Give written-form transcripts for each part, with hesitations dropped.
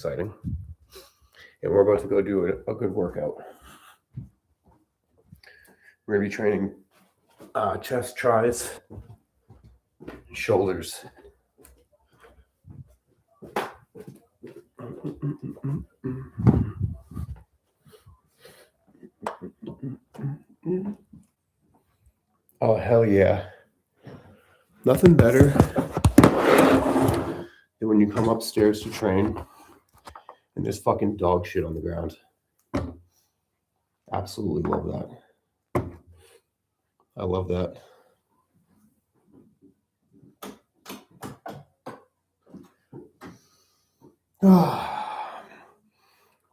exciting. And we're about to go do a good workout. We're going to be training chest, tries, shoulders. Oh, hell yeah. Nothing better than when you come upstairs to train and there's fucking dog shit on the ground. Absolutely love that. I love that.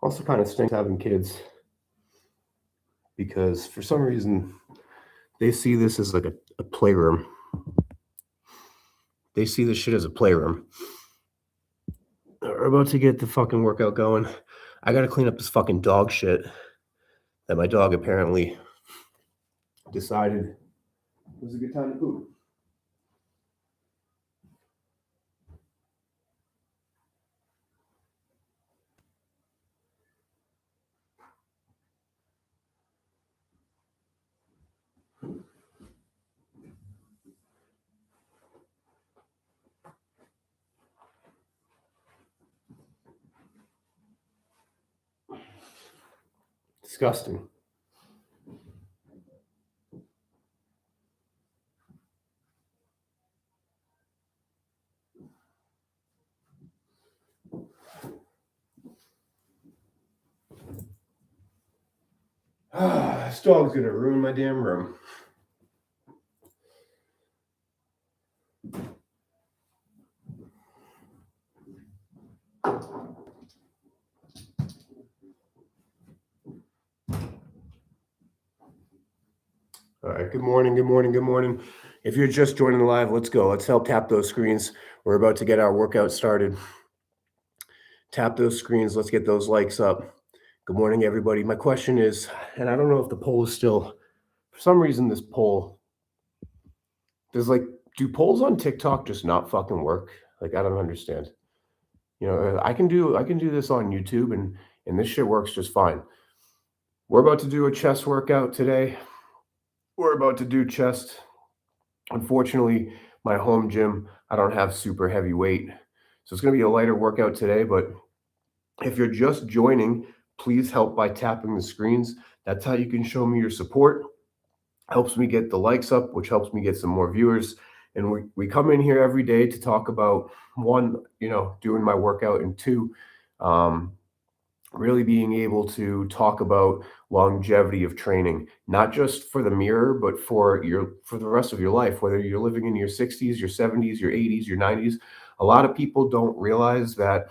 Also kind of stinks having kids because for some reason they see this as like a playroom. They see this shit as a playroom. We're about to get the fucking workout going. I gotta clean up this fucking dog shit that my dog apparently decided it was a good time to poop. Disgusting. This dog's gonna ruin my damn room. All right, good morning, good morning, good morning. If you're just joining the live, let's go. Let's help tap those screens. We're about to get our workout started. Tap those screens. Let's get those likes up. Good morning, everybody. My question is, and I don't know if the poll is still, for some reason, this poll, do polls on TikTok just not fucking work? Like, I don't understand. You know, I can do this on YouTube and this shit works just fine. We're about to do a chest workout today. We're about to do chest. Unfortunately, my home gym, I don't have super heavy weight. So it's going to be a lighter workout today, but if you're just joining, please help by tapping the screens. That's how you can show me your support. Helps me get the likes up, which helps me get some more viewers. And we come in here every day to talk about, one, doing my workout, and two, really being able to talk about longevity of training, not just for the mirror, but for the rest of your life, whether you're living in your 60s, your 70s, your 80s, your 90s. A lot of people don't realize that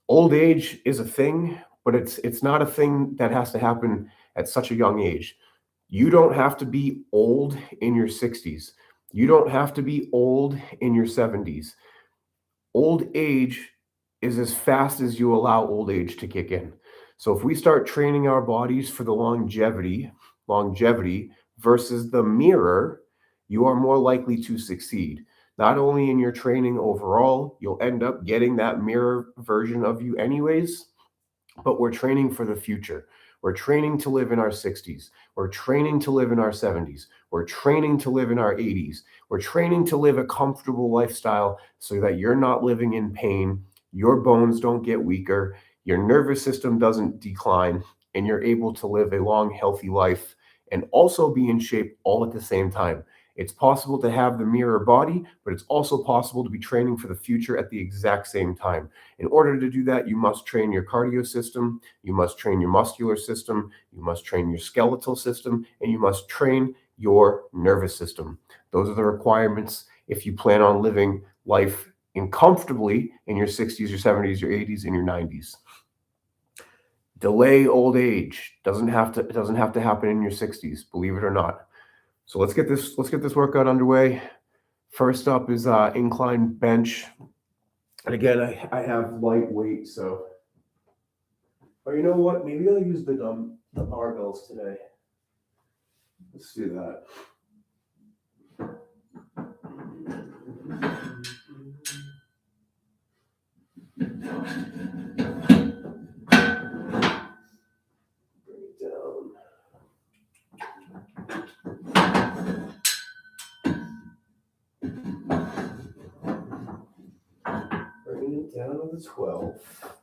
old age is a thing, but it's not a thing that has to happen at such a young age. You don't have to be old in your 60s. You don't have to be old in your 70s. Old age is as fast as you allow old age to kick in. So if we start training our bodies for the longevity versus the mirror, you are more likely to succeed. Not only in your training overall, you'll end up getting that mirror version of you anyways, but we're training for the future. We're training to live in our 60s. We're training to live in our 70s. We're training to live in our 80s. We're training to live a comfortable lifestyle so that you're not living in pain, your bones don't get weaker, your nervous system doesn't decline, and you're able to live a long, healthy life and also be in shape all at the same time. It's possible to have the mirror body, but it's also possible to be training for the future at the exact same time. In order to do that, you must train your cardio system, you must train your muscular system, you must train your skeletal system, and you must train your nervous system. Those are the requirements if you plan on living life comfortably in your 60s, your 70s, your 80s, and your 90s. Delay old age. It doesn't have to happen in your 60s, believe it or not. So let's get this workout underway. First up is incline bench. And again, I have light weight, so. Or you know what? Maybe I'll use the barbells today. Let's do that. it down to the 12.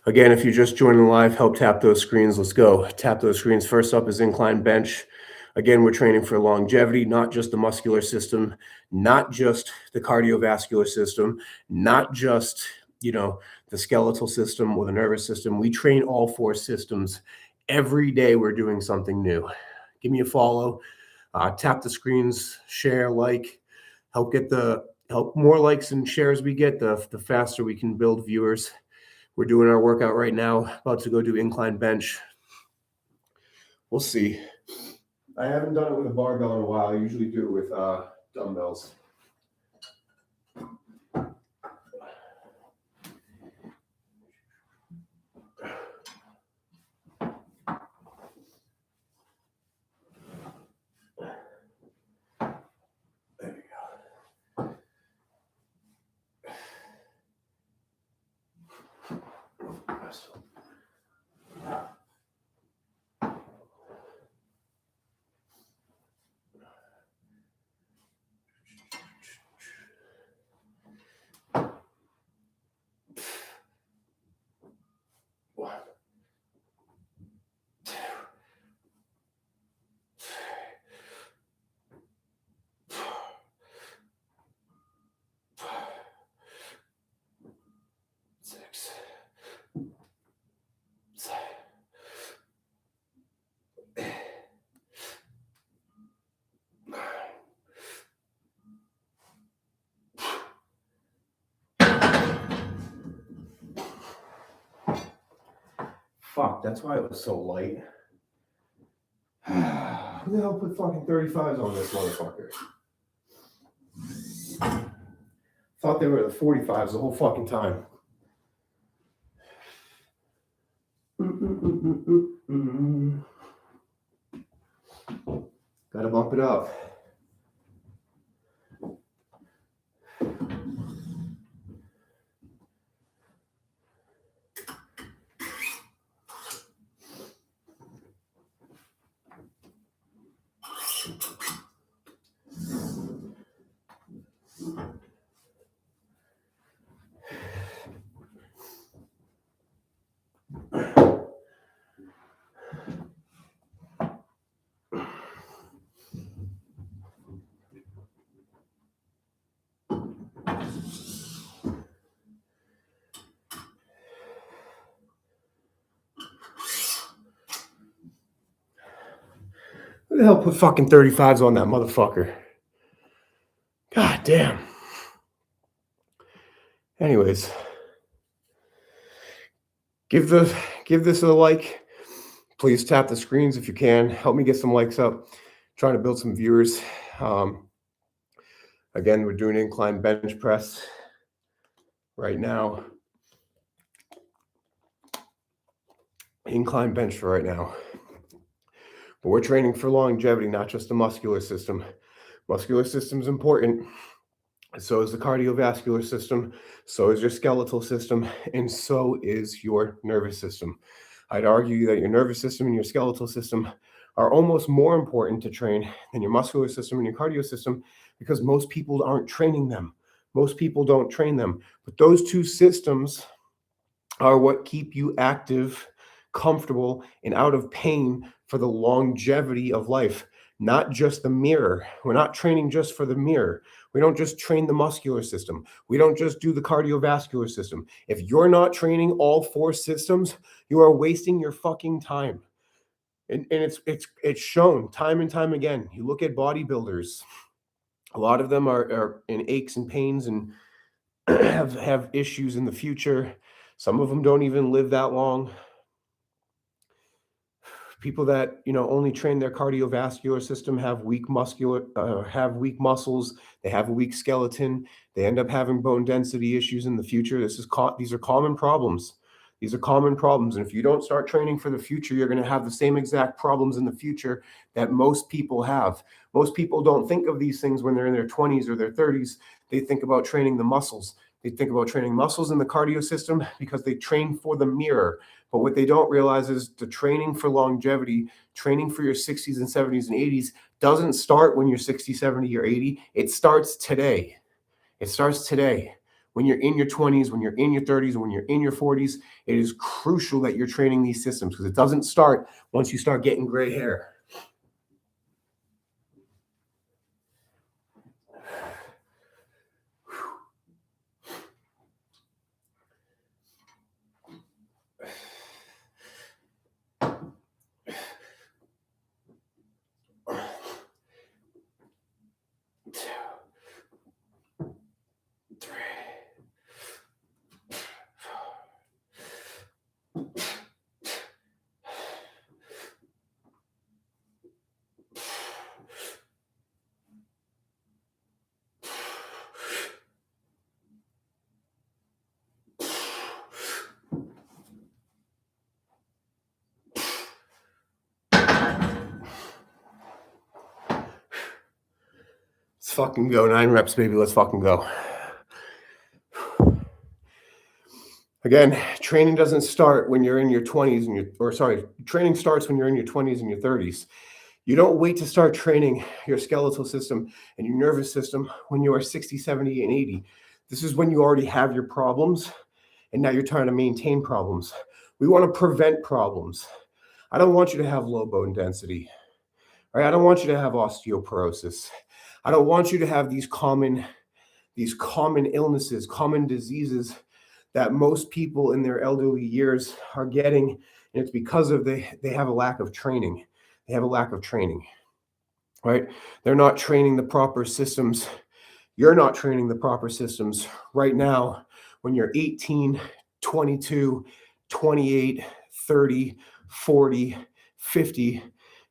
Again, if you're just joining live, help tap those screens. Let's go. Tap those screens. First up is incline bench. Again, we're training for longevity, not just the muscular system, not just the cardiovascular system, not just, the skeletal system or the nervous system. We train all four systems. Every day we're doing something new. Give me a follow. Tap the screens, share, like, help more likes and shares we get, the faster we can build viewers. We're doing our workout right now, about to go do incline bench. We'll see. I haven't done it with a barbell in a while. I usually do it with dumbbells. There we go. Fuck, that's why it was so light. Who the hell put fucking 35s on this motherfucker? Thought they were the 45s the whole fucking time. Gotta bump it up. Who the hell put fucking 35s on that motherfucker? God damn. Anyways, give this a like. Please tap the screens if you can. Help me get some likes up. Trying to build some viewers. Again, we're doing incline bench press right now. Incline bench for right now. But we're training for longevity, not just the muscular system. Muscular system is important. So is the cardiovascular system. So is your skeletal system. And so is your nervous system. I'd argue that your nervous system and your skeletal system are almost more important to train than your muscular system and your cardio system, because most people aren't training them. Most people don't train them. But those two systems are what keep you active, comfortable, and out of pain for the longevity of life, not just the mirror. We're not training just for the mirror. We don't just train the muscular system. We don't just do the cardiovascular system. If you're not training all four systems, you are wasting your fucking time. And it's shown time and time again. You look at bodybuilders, a lot of them are in aches and pains and have issues in the future. Some of them don't even live that long. People that, only train their cardiovascular system have weak muscles. They have a weak skeleton. They end up having bone density issues in the future. These are common problems. These are common problems. And if you don't start training for the future, you're going to have the same exact problems in the future that most people have. Most people don't think of these things when they're in their 20s or their 30s. They think about training the muscles. They think about training muscles in the cardio system because they train for the mirror. But what they don't realize is the training for longevity, training for your 60s and 70s and 80s doesn't start when you're 60, 70, or 80. It starts today. It starts today. When you're in your 20s, when you're in your 30s, and when you're in your 40s, it is crucial that you're training these systems because it doesn't start once you start getting gray hair. Let's fucking go. 9 reps, baby. Let's fucking go. Again, training doesn't start when you're in your 20s training starts when you're in your 20s and your 30s. You don't wait to start training your skeletal system and your nervous system when you are 60, 70, and 80. This is when you already have your problems, and now you're trying to maintain problems. We want to prevent problems. I don't want you to have low bone density. All right? I don't want you to have osteoporosis. I don't want you to have these common illnesses, common diseases that most people in their elderly years are getting, and it's because of they have a lack of training. They have a lack of training, right? They're not training the proper systems. You're not training the proper systems right now when you're 18, 22, 28, 30, 40, 50.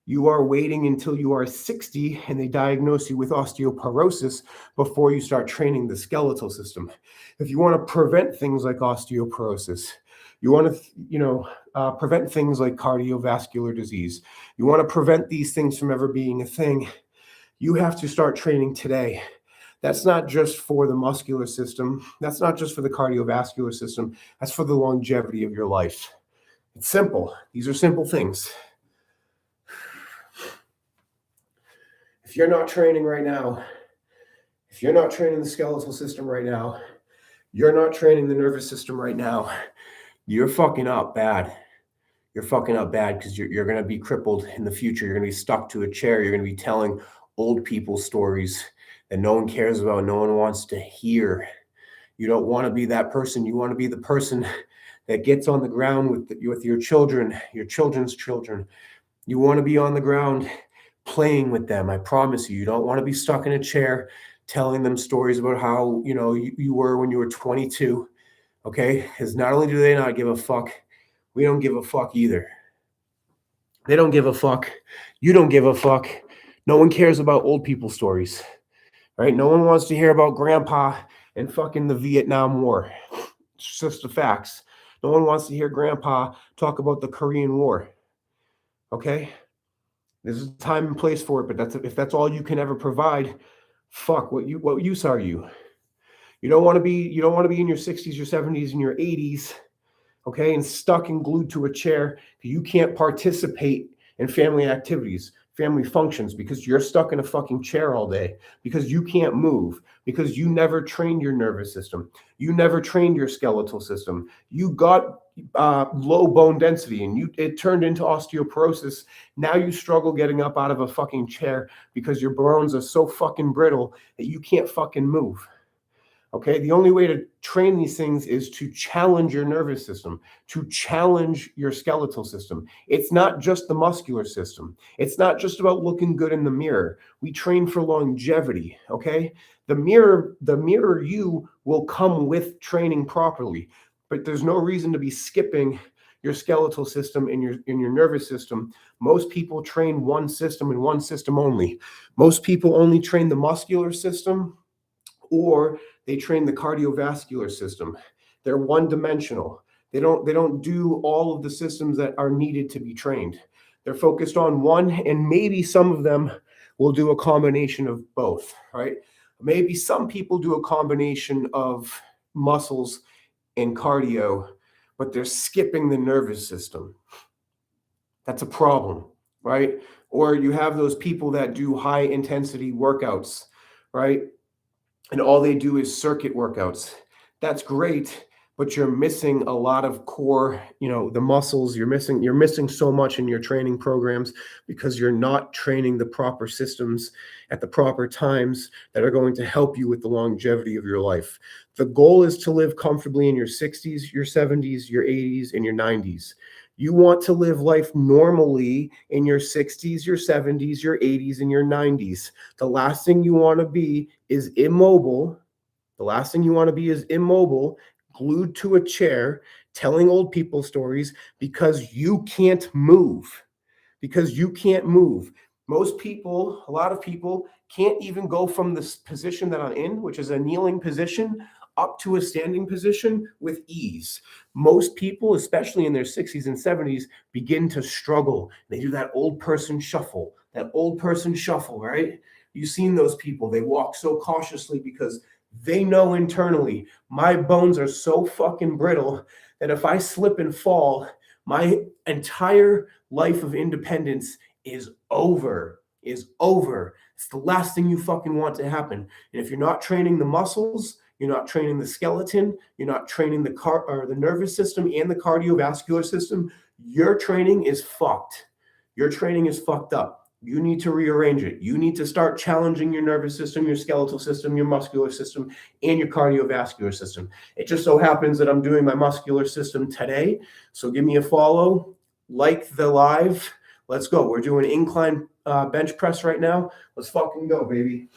You are waiting until you are 60 and they diagnose you with osteoporosis before you start training the skeletal system. If you want to prevent things like osteoporosis, you want to prevent things like cardiovascular disease, you want to prevent these things from ever being a thing, you have to start training today. That's not just for the muscular system. That's not just for the cardiovascular system. That's for the longevity of your life. It's simple. These are simple things. If you're not training right now, if you're not training the skeletal system right now, you're not training the nervous system right now, you're fucking up bad. You're fucking up bad because you're going to be crippled in the future. You're going to be stuck to a chair. You're going to be telling old people stories that no one cares about, no one wants to hear. You don't want to be that person. You want to be the person that gets on the ground with your children, your children's children. You want to be on the ground playing with them. I promise you, you don't want to be stuck in a chair telling them stories about how, you were when you were 22. Okay? Because not only do they not give a fuck, we don't give a fuck either. They don't give a fuck. You don't give a fuck. No one cares about old people stories. Right? No one wants to hear about grandpa and fucking the Vietnam War. It's just the facts. No one wants to hear grandpa talk about the Korean War. Okay? There's a time and place for it, but if that's all you can ever provide, fuck, what use are you? You don't want to be in your 60s, your 70s, and your 80s, okay, and stuck and glued to a chair. You can't participate in family activities, family functions, because you're stuck in a fucking chair all day, because you can't move, because you never trained your nervous system. You never trained your skeletal system. You got low bone density and it turned into osteoporosis. Now you struggle getting up out of a fucking chair because your bones are so fucking brittle that you can't fucking move. Okay, the only way to train these things is to challenge your nervous system, to challenge your skeletal system. It's not just the muscular system. It's not just about looking good in the mirror. We train for longevity, okay? The mirror you will come with training properly, but there's no reason to be skipping your skeletal system and your nervous system. Most people train one system and one system only. Most people only train the muscular system, or they train the cardiovascular system. They're one dimensional. They don't do all of the systems that are needed to be trained. They're focused on one, and maybe some of them will do a combination of both, right? Maybe some people do a combination of muscles and cardio, but they're skipping the nervous system. That's a problem, right? Or you have those people that do high intensity workouts, right? And all they do is circuit workouts. That's great, but you're missing a lot of core, the muscles. You're missing so much in your training programs because you're not training the proper systems at the proper times that are going to help you with the longevity of your life. The goal is to live comfortably in your 60s, your 70s, your 80s, and your 90s. You want to live life normally in your 60s, your 70s, your 80s, and your 90s. The last thing you want to be is immobile. The last thing you want to be is immobile, glued to a chair, telling old people stories because you can't move. Because you can't move. Most people, a lot of people, can't even go from this position that I'm in, which is a kneeling position, up to a standing position with ease. Most people, especially in their 60s and 70s, begin to struggle. They do that old person shuffle, right? You've seen those people. They walk so cautiously because they know internally, my bones are so fucking brittle that if I slip and fall, my entire life of independence is over. It's the last thing you fucking want to happen. And if you're not training the muscles, you're not training the skeleton, you're not training the nervous system and the cardiovascular system, your training is fucked. Your training is fucked up. You need to rearrange it. You need to start challenging your nervous system, your skeletal system, your muscular system, and your cardiovascular system. It just so happens that I'm doing my muscular system today. So give me a follow, like the live. Let's go. We're doing incline bench press right now. Let's fucking go, baby.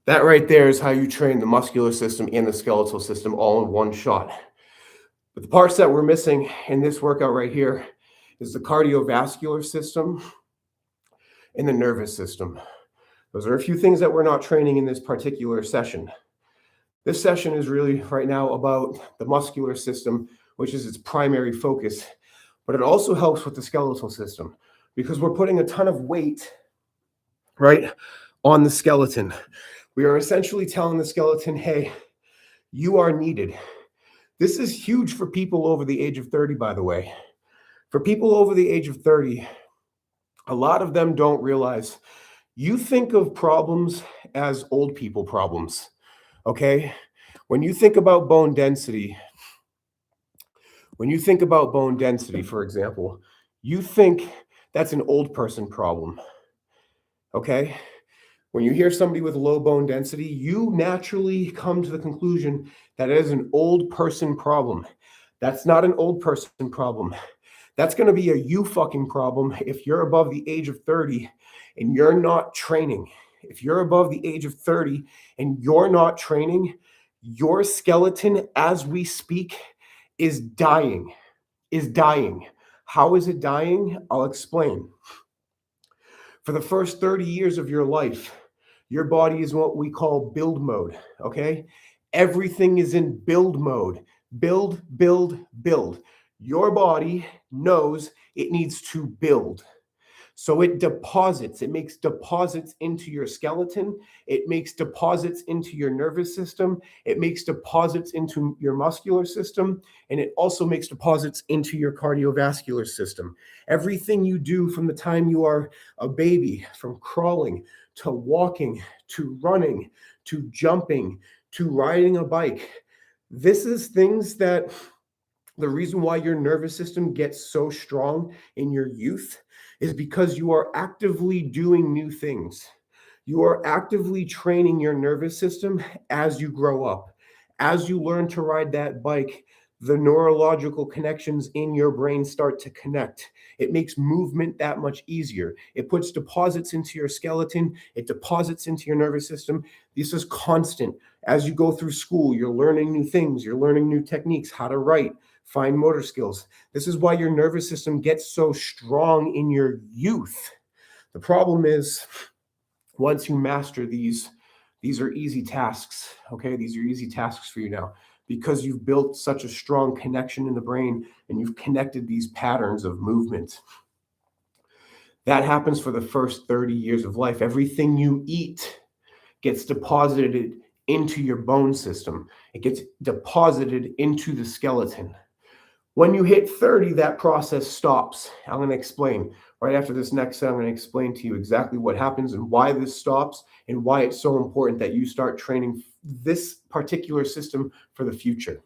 That right there is how you train the muscular system and the skeletal system all in one shot. But the parts that we're missing in this workout right here is the cardiovascular system and the nervous system. Those are a few things that we're not training in this particular session. This session is really right now about the muscular system, which is its primary focus, but it also helps with the skeletal system because we're putting a ton of weight, right, on the skeleton. We are essentially telling the skeleton, hey, you are needed. This is huge for people over the age of 30, by the way. For people over the age of 30, a lot of them don't realize you think of problems as old people problems, okay? When you think about bone density, for example, you think that's an old person problem, okay? When you hear somebody with low bone density, you naturally come to the conclusion that it is an old person problem. That's not an old person problem. That's going to be a you fucking problem if you're above the age of 30 and you're not training. If you're above the age of 30 and you're not training, your skeleton as we speak is dying. How is it dying? I'll explain. For the first 30 years of your life, your body is what we call build mode, okay? Everything is in build mode. Build, build, build. Your body knows it needs to build. So it deposits, it makes deposits into your skeleton, it makes deposits into your nervous system, it makes deposits into your muscular system, and it also makes deposits into your cardiovascular system. Everything you do from the time you are a baby, from crawling to walking to running to jumping to riding a bike, this is things that the reason why your nervous system gets so strong in your youth is because you are actively doing new things. You are actively training your nervous system as you grow up. As you learn to ride that bike, the neurological connections in your brain start to connect. It makes movement that much easier. It puts deposits into your skeleton, it deposits into your nervous system. This is constant. As you go through school, you're learning new things, you're learning new techniques, how to write, fine motor skills. This is why your nervous system gets so strong in your youth. The problem is, once you master these are easy tasks. Okay, these are easy tasks for you now because you've built such a strong connection in the brain and you've connected these patterns of movement. That happens for the first 30 years of life. Everything you eat gets deposited into your bone system. It gets deposited into the skeleton. When you hit 30, that process stops. I'm going to explain. Right after this next set, I'm going to explain to you exactly what happens and why this stops and why it's so important that you start training this particular system for the future.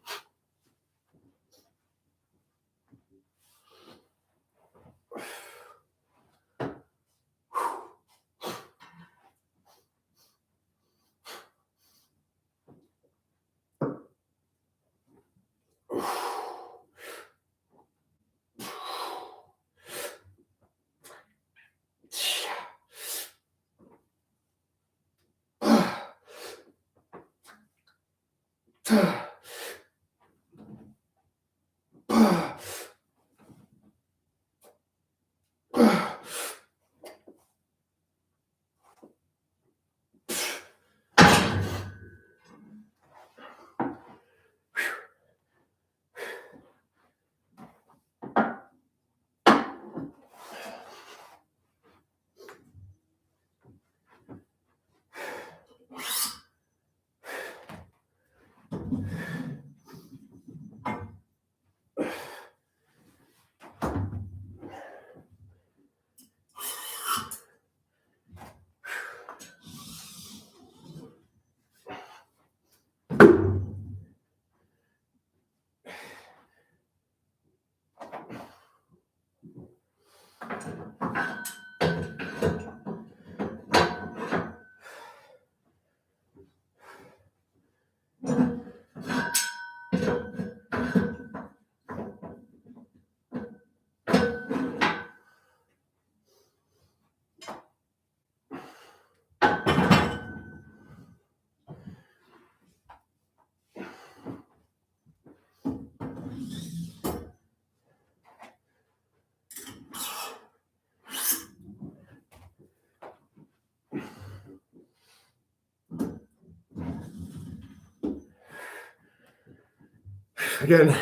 Again,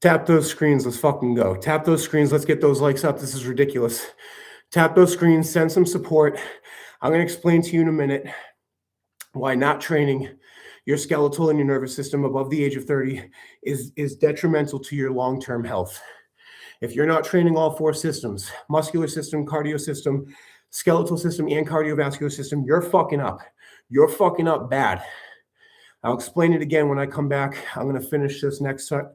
tap those screens. Let's fucking go. Tap those screens. Let's get those likes up. This is ridiculous. Tap those screens. Send some support. I'm going to explain to you in a minute why not training your skeletal and your nervous system above the age of 30 is detrimental to your long-term health. If you're not training all four systems, muscular system, cardio system, skeletal system, and cardiovascular system, you're fucking up. You're fucking up bad. I'll explain it again when I come back. I'm going to finish this next set.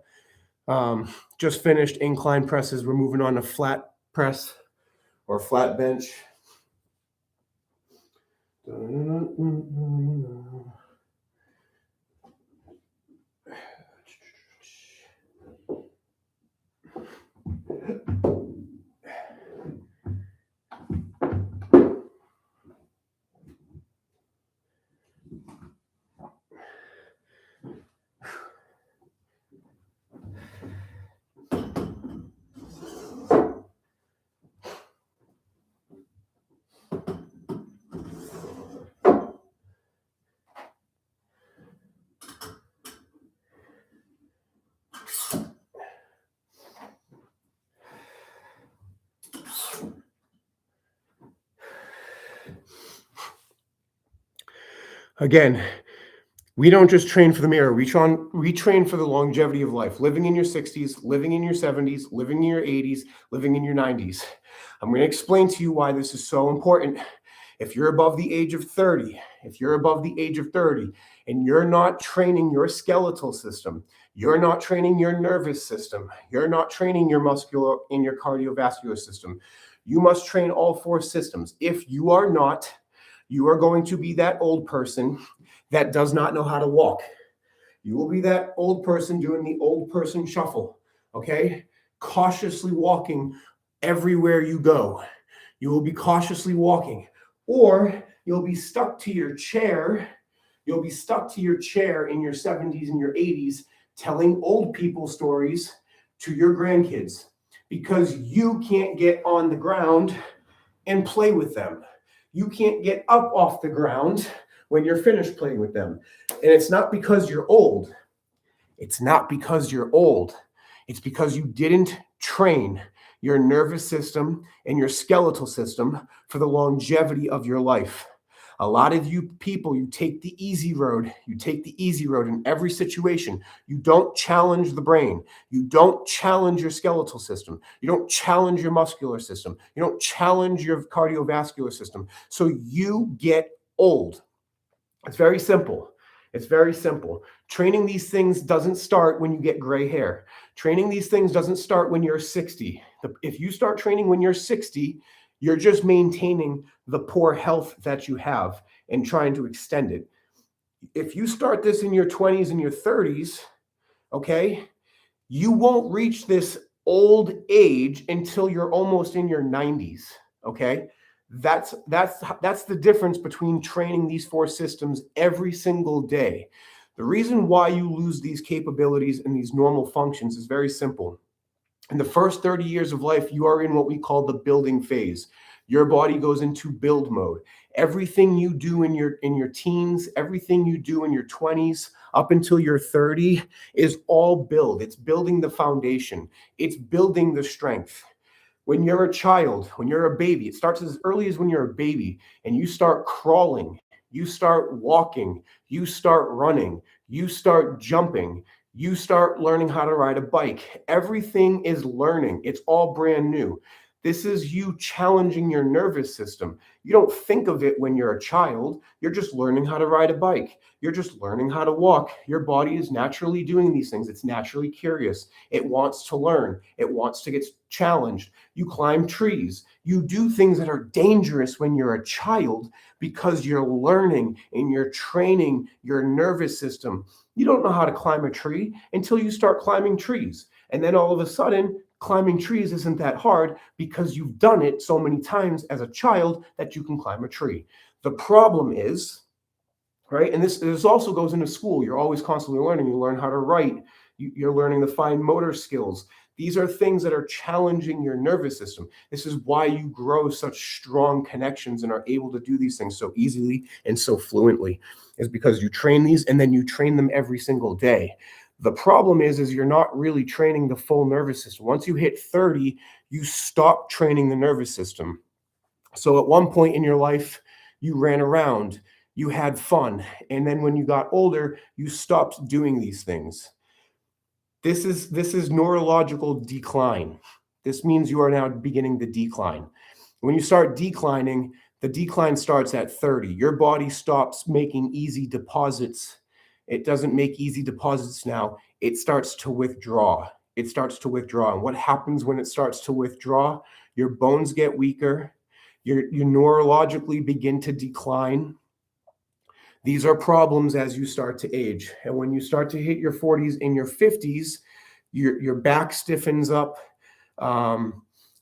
Just finished incline presses. We're moving on to flat press or flat bench. Again, we don't just train for the mirror. We train for the longevity of life, living in your 60s, living in your 70s, living in your 80s, living in your 90s. I'm going to explain to you why this is so important. If you're above the age of 30, if you're above the age of 30 and you're not training your skeletal system, you're not training your nervous system, you're not training your muscular and your cardiovascular system, you must train all four systems. If you are not, you are going to be that old person that does not know how to walk. You will be that old person doing the old person shuffle, okay? Cautiously walking everywhere you go. You will be cautiously walking, or you'll be stuck to your chair. You'll be stuck to your chair in your 70s and your 80s telling old people stories to your grandkids because you can't get on the ground and play with them. You can't get up off the ground when you're finished playing with them. And it's not because you're old. It's not because you're old. It's because you didn't train your nervous system and your skeletal system for the longevity of your life. A lot of you people, you take the easy road. You take the easy road in every situation. You don't challenge the brain. You don't challenge your skeletal system. You don't challenge your muscular system. You don't challenge your cardiovascular system. So you get old. It's very simple. It's very simple. Training these things doesn't start when you get gray hair. Training these things doesn't start when you're 60. If you start training when you're 60, you're just maintaining the poor health that you have and trying to extend it. If you start this in your 20s and your 30s, okay, you won't reach this old age until you're almost in your 90s, okay? That's the difference between training these four systems every single day. The reason why you lose these capabilities and these normal functions is very simple. In the first 30 years of life, you are in what we call the building phase. Your body goes into build mode. Everything you do in your teens, everything you do in your 20s up until you're 30 is all build. It's building the foundation. It's building the strength. When you're a child, when you're a baby, it starts as early as when you're a baby and you start crawling, you start walking, you start running, you start jumping, you start learning how to ride a bike. Everything is learning. It's all brand new. This is you challenging your nervous system. You don't think of it when you're a child. You're just learning how to ride a bike. You're just learning how to walk. Your body is naturally doing these things. It's naturally curious. It wants to learn. It wants to get challenged. You climb trees. You do things that are dangerous when you're a child because you're learning and you're training your nervous system. You don't know how to climb a tree until you start climbing trees. And then all of a sudden, climbing trees isn't that hard because you've done it so many times as a child that you can climb a tree. The problem is, right, and this also goes into school. You're always constantly learning. You learn how to write. You're learning the fine motor skills. These are things that are challenging your nervous system. This is why you grow such strong connections and are able to do these things so easily and so fluently, is because you train these and then you train them every single day. The problem is you're not really training the full nervous system. Once you hit 30, you stop training the nervous system. So at one point in your life, you ran around, you had fun, and then when you got older, you stopped doing these things. This is neurological decline. This means you are now beginning the decline. When you start declining, the decline starts at 30. Your body stops making easy deposits. It doesn't make easy deposits now. It starts to withdraw. It starts to withdraw. And what happens when it starts to withdraw? Your bones get weaker. You neurologically begin to decline. These are problems as you start to age. And when you start to hit your 40s and your 50s, your back stiffens up.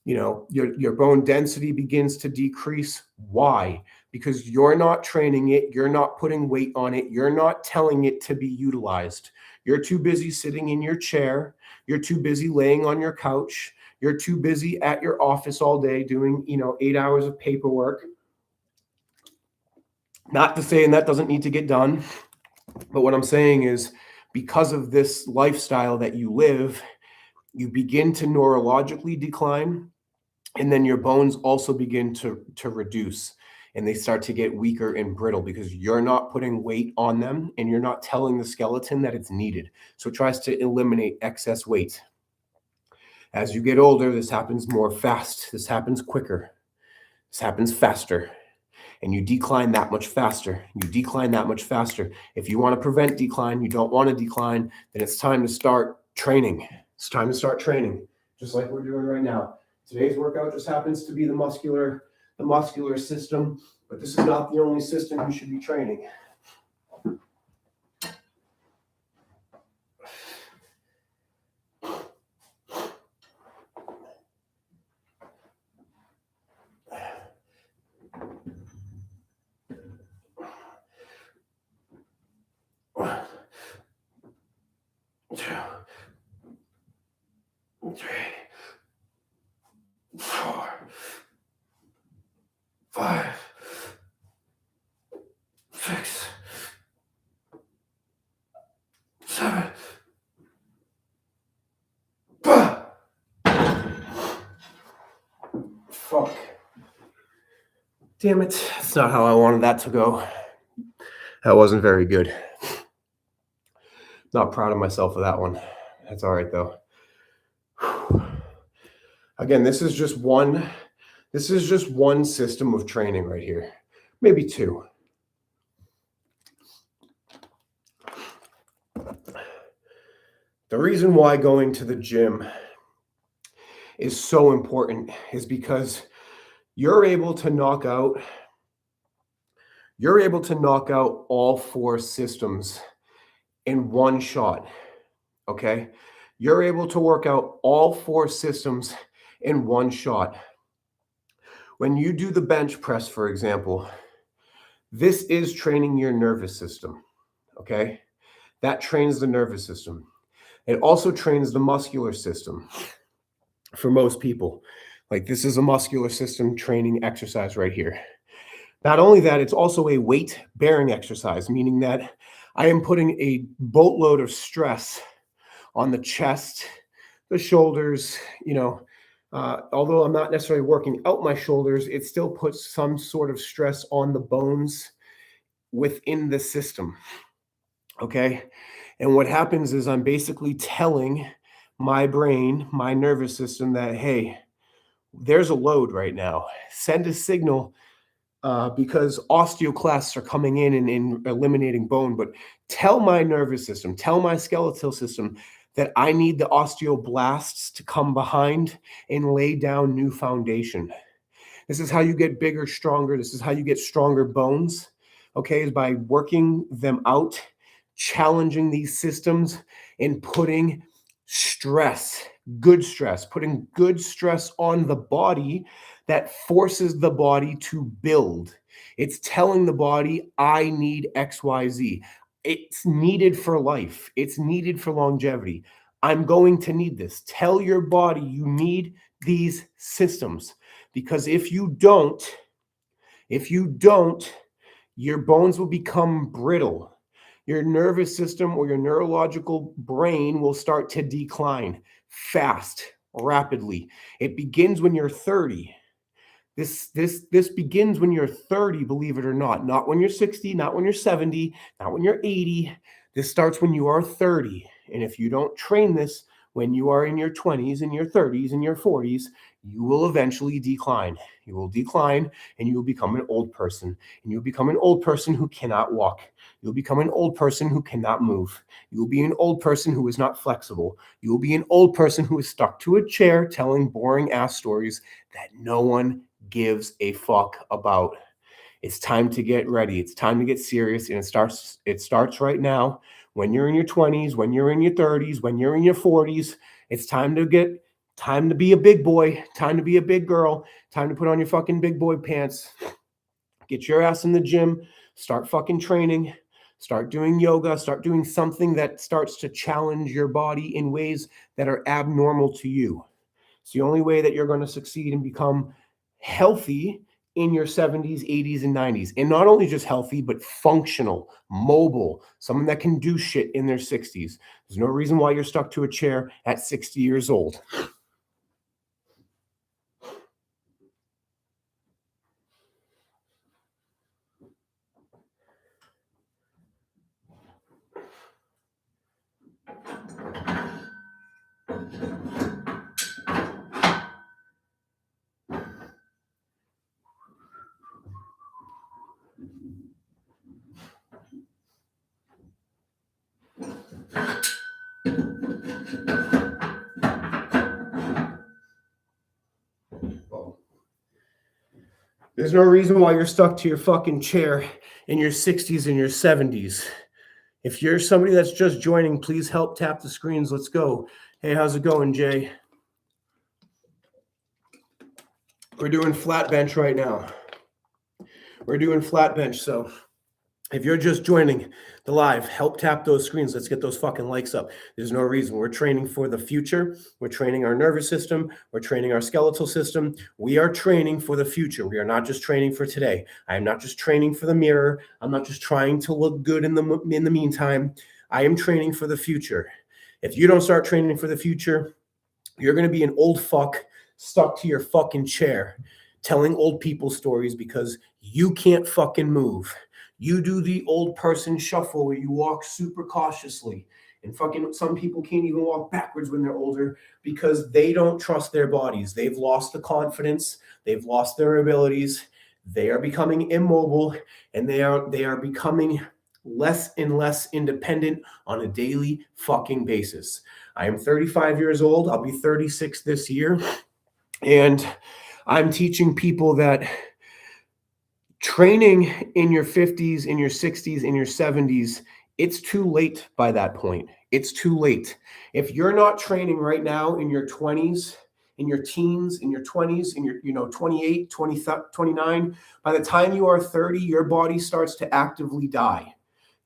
Your bone density begins to decrease. Why? Because you're not training it. You're not putting weight on it. You're not telling it to be utilized. You're too busy sitting in your chair. You're too busy laying on your couch. You're too busy at your office all day doing, 8 hours of paperwork. Not to say that doesn't need to get done, but what I'm saying is because of this lifestyle that you live, you begin to neurologically decline, and then your bones also begin to reduce. and they start to get weaker and brittle because you're not putting weight on them and you're not telling the skeleton that it's needed. So it tries to eliminate excess weight. As you get older, this happens more fast. This happens quicker. This happens faster. And you decline that much faster. You decline that much faster. If you want to prevent decline, you don't want to decline, then it's time to start training. It's time to start training, just like we're doing right now. Today's workout just happens to be the muscular system, but this is not the only system you should be training. One, two, three, 4, 5, 6, 7. Fuck. Damn it. That's not how I wanted that to go. That wasn't very good. Not proud of myself for that one. That's all right though. Again, this is just one system of training right here. Maybe two. The reason why going to the gym is so important is because you're able to knock out all 4 systems in one shot. Okay? You're able to work out all 4 systems in one shot. When you do the bench press, for example, this is training your nervous system. Okay? That trains the nervous system. It also trains the muscular system for most people. Like, this is a muscular system training exercise right here. Not only that, it's also a weight-bearing exercise, meaning that I am putting a boatload of stress on the chest, the shoulders, although I'm not necessarily working out my shoulders, it still puts some sort of stress on the bones within the system. Okay? And what happens is I'm basically telling my brain, my nervous system that, hey, there's a load right now. Send a signal because osteoclasts are coming in and eliminating bone. But tell my nervous system, tell my skeletal system that I need the osteoblasts to come behind and lay down new foundation. This is how you get bigger, stronger. This is how you get stronger bones, okay, is by working them out, challenging these systems, and putting stress, putting good stress on the body that forces the body to build. It's telling the body, I need XYZ. It's needed for life. It's needed for longevity. I'm going to need this. Tell your body you need these systems, because if you don't, your bones will become brittle. Your nervous system or your neurological brain will start to decline fast, rapidly. It begins when you're 30. This begins when you're 30, believe it or not when you're 60, not when you're 70, not when you're 80. This starts when you are 30. And if you don't train this when you are in your 20s and your 30s and your 40s, you will eventually decline. You will decline and you will become an old person. And you'll become an old person who cannot walk. You'll become an old person who cannot move. You will be an old person who is not flexible. You will be an old person who is stuck to a chair telling boring ass stories that no one gives a fuck about. It's time to get ready. It's time to get serious. And it starts right now. When you're in your 20s, when you're in your 30s, when you're in your 40s, it's time to be a big boy, time to be a big girl, time to put on your fucking big boy pants. Get your ass in the gym, start fucking training, start doing yoga, start doing something that starts to challenge your body in ways that are abnormal to you. It's the only way that you're going to succeed and become healthy in your 70s, 80s, and 90s. And not only just healthy, but functional, mobile, someone that can do shit in their 60s. There's no reason why you're stuck to a chair at 60 years old. There's no reason why you're stuck to your fucking chair in your 60s and your 70s. If you're somebody that's just joining, please help tap the screens. Let's go. Hey, how's it going, Jay? We're doing flat bench right now. We're doing flat bench. So if you're just joining the live, help tap those screens. Let's get those fucking likes up. There's no reason. We're training for the future. We're training our nervous system. We're training our skeletal system. We are training for the future. We are not just training for today. I am not just training for the mirror. I'm not just trying to look good in the meantime. I am training for the future. If you don't start training for the future, you're going to be an old fuck stuck to your fucking chair telling old people stories because you can't fucking move. You do the old person shuffle where you walk super cautiously. And fucking some people can't even walk backwards when they're older because they don't trust their bodies. They've lost the confidence. They've lost their abilities. They are becoming immobile, and they are becoming less and less independent on a daily fucking basis. I am 35 years old. I'll be 36 this year. And I'm teaching people that training in your 50s, in your 60s, in your 70s, it's too late by that point. It's too late. If you're not training right now in your 20s, in your teens, in your 20s, in your 28, 20, 29, by the time you are 30, your body starts to actively die.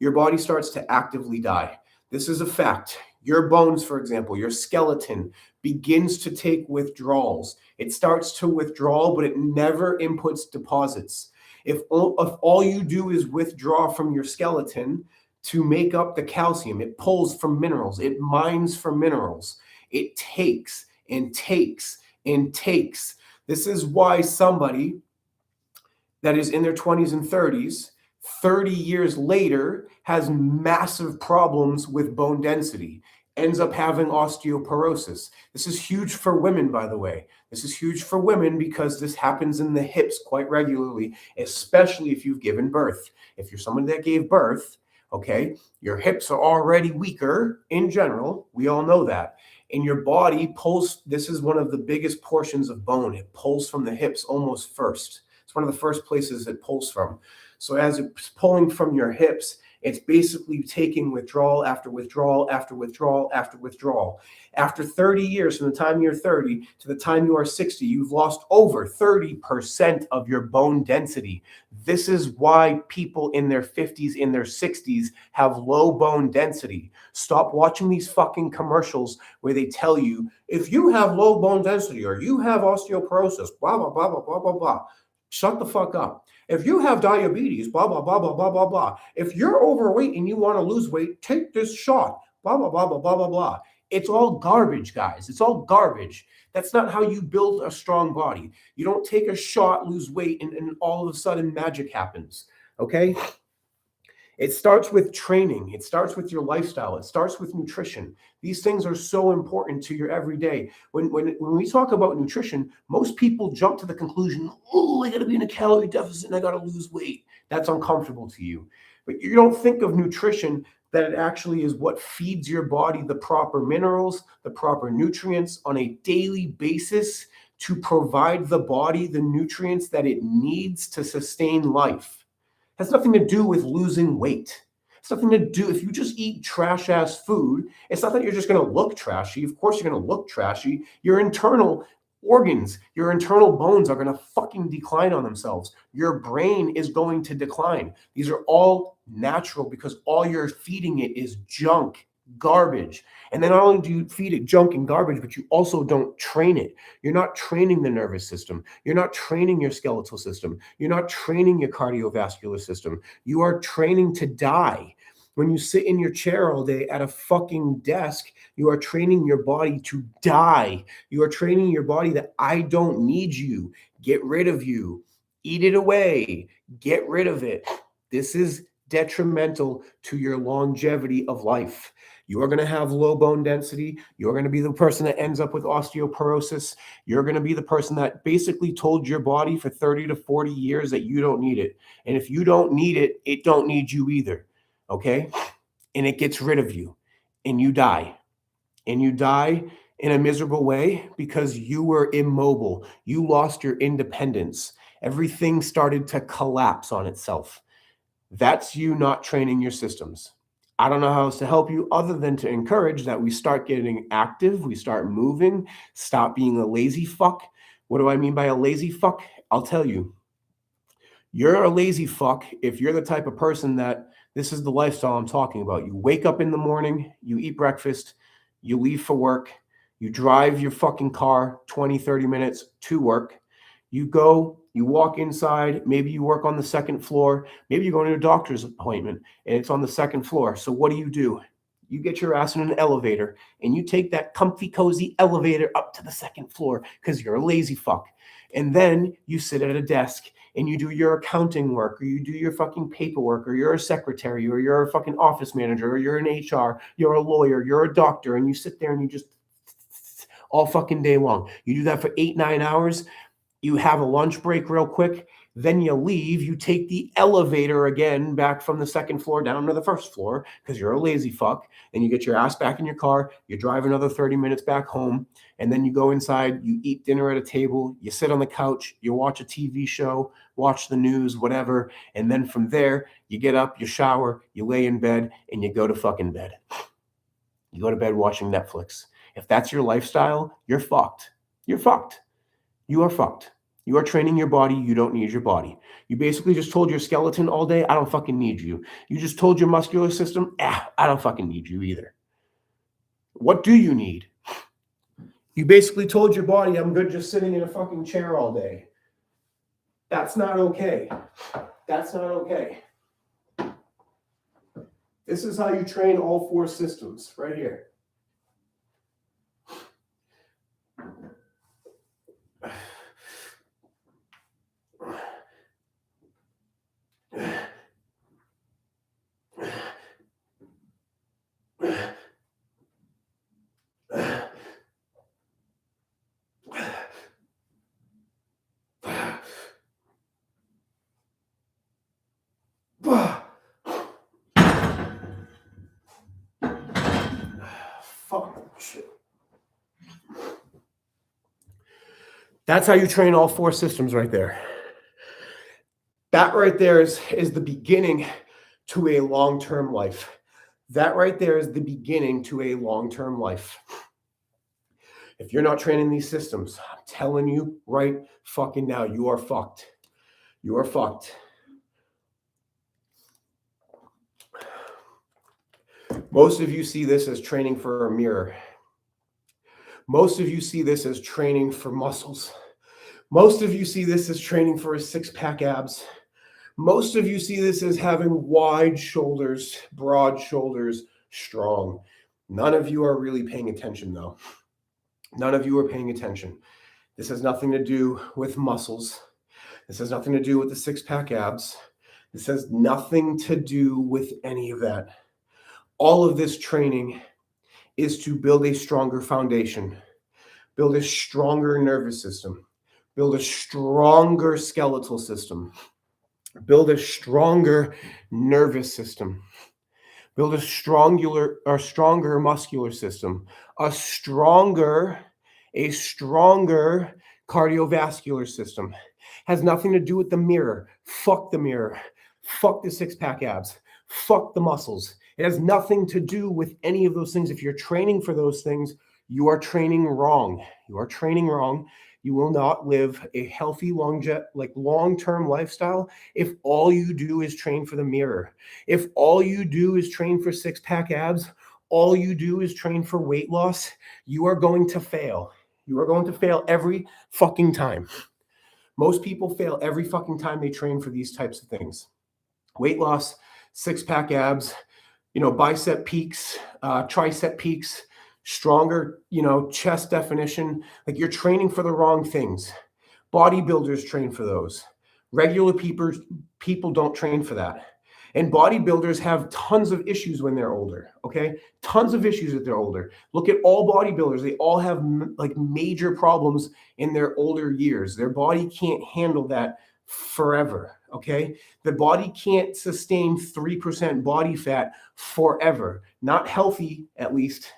Your body starts to actively die. This is a fact. Your bones, for example, your skeleton begins to take withdrawals. It starts to withdraw, but it never inputs deposits. If all you do is withdraw from your skeleton to make up the calcium, it pulls from minerals, it mines for minerals, it takes and takes and takes. This is why somebody that is in their 20s and 30s, 30 years later, has massive problems with bone density, ends up having osteoporosis. This is huge for women, by the way. This is huge for women because this happens in the hips quite regularly, especially if you've given birth. If you're someone that gave birth, okay, your hips are already weaker in general. We all know that. And your body pulls, this is one of the biggest portions of bone. It pulls from the hips almost first. It's one of the first places it pulls from. So as it's pulling from your hips, it's basically taking withdrawal after withdrawal after withdrawal after withdrawal. After 30 years, from the time you're 30 to the time you are 60, you've lost over 30% of your bone density. This is why people in their 50s, in their 60s have low bone density. Stop watching these fucking commercials where they tell you, if you have low bone density or you have osteoporosis, blah, blah, blah, blah, blah, blah, blah. Shut the fuck up. If you have diabetes, blah, blah, blah, blah, blah, blah, blah. If you're overweight and you want to lose weight, take this shot, blah, blah, blah, blah, blah, blah, blah. It's all garbage, guys. It's all garbage. That's not how you build a strong body. You don't take a shot, lose weight, and all of a sudden magic happens, okay? It starts with training. It starts with your lifestyle. It starts with nutrition. These things are so important to your everyday. When we talk about nutrition, most people jump to the conclusion, oh, I got to be in a calorie deficit and I got to lose weight. That's uncomfortable to you. But you don't think of nutrition that it actually is what feeds your body the proper minerals, the proper nutrients on a daily basis to provide the body the nutrients that it needs to sustain life. It has nothing to do with losing weight. It's nothing to do, if you just eat trash ass food, it's not that you're just going to look trashy. Of course you're going to look trashy. Your internal organs, your internal bones are going to fucking decline on themselves. Your brain is going to decline. These are all natural because all you're feeding it is junk, garbage. And then not only do you feed it junk and garbage, but you also don't train it. You're not training the nervous system. You're not training your skeletal system. You're not training your cardiovascular system. You are training to die. When you sit in your chair all day at a fucking desk, you are training your body to die. You are training your body that I don't need you. Get rid of you. Eat it away. Get rid of it. This is detrimental to your longevity of life. You are going to have low bone density. You're going to be the person that ends up with osteoporosis. You're going to be the person that basically told your body for 30 to 40 years that you don't need it. And if you don't need it, it don't need you either. Okay? And it gets rid of you. And you die. And you die in a miserable way because you were immobile. You lost your independence. Everything started to collapse on itself. That's you not training your systems. I don't know how else to help you other than to encourage that we start getting active, we start moving, stop being a lazy fuck. What do I mean by a lazy fuck? I'll tell you. You're a lazy fuck if you're the type of person that this is the lifestyle I'm talking about. You wake up in the morning, you eat breakfast, you leave for work, you drive your fucking car 20, 30 minutes to work. You go, you walk inside, maybe you work on the second floor, maybe you go to a doctor's appointment and it's on the second floor. So what do? You get your ass in an elevator and you take that comfy, cozy elevator up to the second floor because you're a lazy fuck. And then you sit at a desk and you do your accounting work, or you do your fucking paperwork, or you're a secretary, or you're a fucking office manager, or you're an HR, you're a lawyer, you're a doctor, and you sit there and you just all fucking day long. You do that for 8-9 hours. You have a lunch break real quick. Then you leave. You take the elevator again back from the second floor down to the first floor because you're a lazy fuck. And you get your ass back in your car. You drive another 30 minutes back home. And then you go inside. You eat dinner at a table. You sit on the couch. You watch a TV show, watch the news, whatever. And then from there, you get up, you shower, you lay in bed, and you go to fucking bed. You go to bed watching Netflix. If that's your lifestyle, you're fucked. You're fucked. You are fucked. You are training your body. You don't need your body. You basically just told your skeleton all day, I don't fucking need you. You just told your muscular system, I don't fucking need you either. What do you need? You basically told your body, I'm good just sitting in a fucking chair all day. That's not okay. That's not okay. This is how you train all 4 systems right here. Fuck shit. That's how you train all 4 systems right there. That right there is the beginning to a long-term life. That right there is the beginning to a long-term life. If you're not training these systems, I'm telling you right fucking now, you are fucked. You are fucked. Most of you see this as training for a mirror. Most of you see this as training for muscles. Most of you see this as training for a 6-pack abs. Most of you see this as having wide shoulders, broad shoulders, strong. None of you are really paying attention though. None of you are paying attention. This has nothing to do with muscles. This has nothing to do with the 6-pack abs. This has nothing to do with any of that. All of this training is to build a stronger foundation, build a stronger nervous system, build a stronger skeletal system, build a stronger nervous system, build a stronger muscular system, a stronger cardiovascular system. Has nothing to do with the mirror. Fuck the mirror. Fuck the 6-pack abs. Fuck the muscles. It has nothing to do with any of those things. If you're training for those things, you are training wrong. You are training wrong. You will not live a healthy, long-term lifestyle if all you do is train for the mirror. If all you do is train for 6-pack abs, all you do is train for weight loss, you are going to fail. You are going to fail every fucking time. Most people fail every fucking time they train for these types of things. Weight loss, 6-pack abs, bicep peaks, tricep peaks, stronger, chest definition. Like, you're training for the wrong things. Bodybuilders train for those. Regular people don't train for that. And bodybuilders have tons of issues when they're older, okay? Tons of issues if they're older. Look at all bodybuilders. They all have major problems in their older years. Their body can't handle that forever, okay? The body can't sustain 3% body fat forever. Not healthily at least.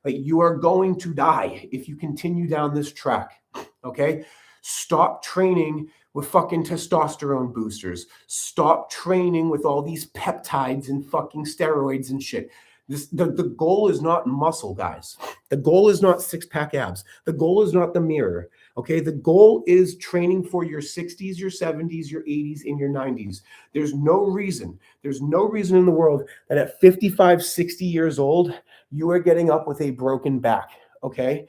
Like, you are going to die if you continue down this track, okay? Stop training with fucking testosterone boosters. Stop training with all these peptides and fucking steroids and shit. The goal is not muscle, guys. The goal is not six-pack abs. The goal is not the mirror. Okay, the goal is training for your 60s, your 70s, your 80s, and your 90s. There's no reason in the world that at 55, 60 years old, you are getting up with a broken back. Okay,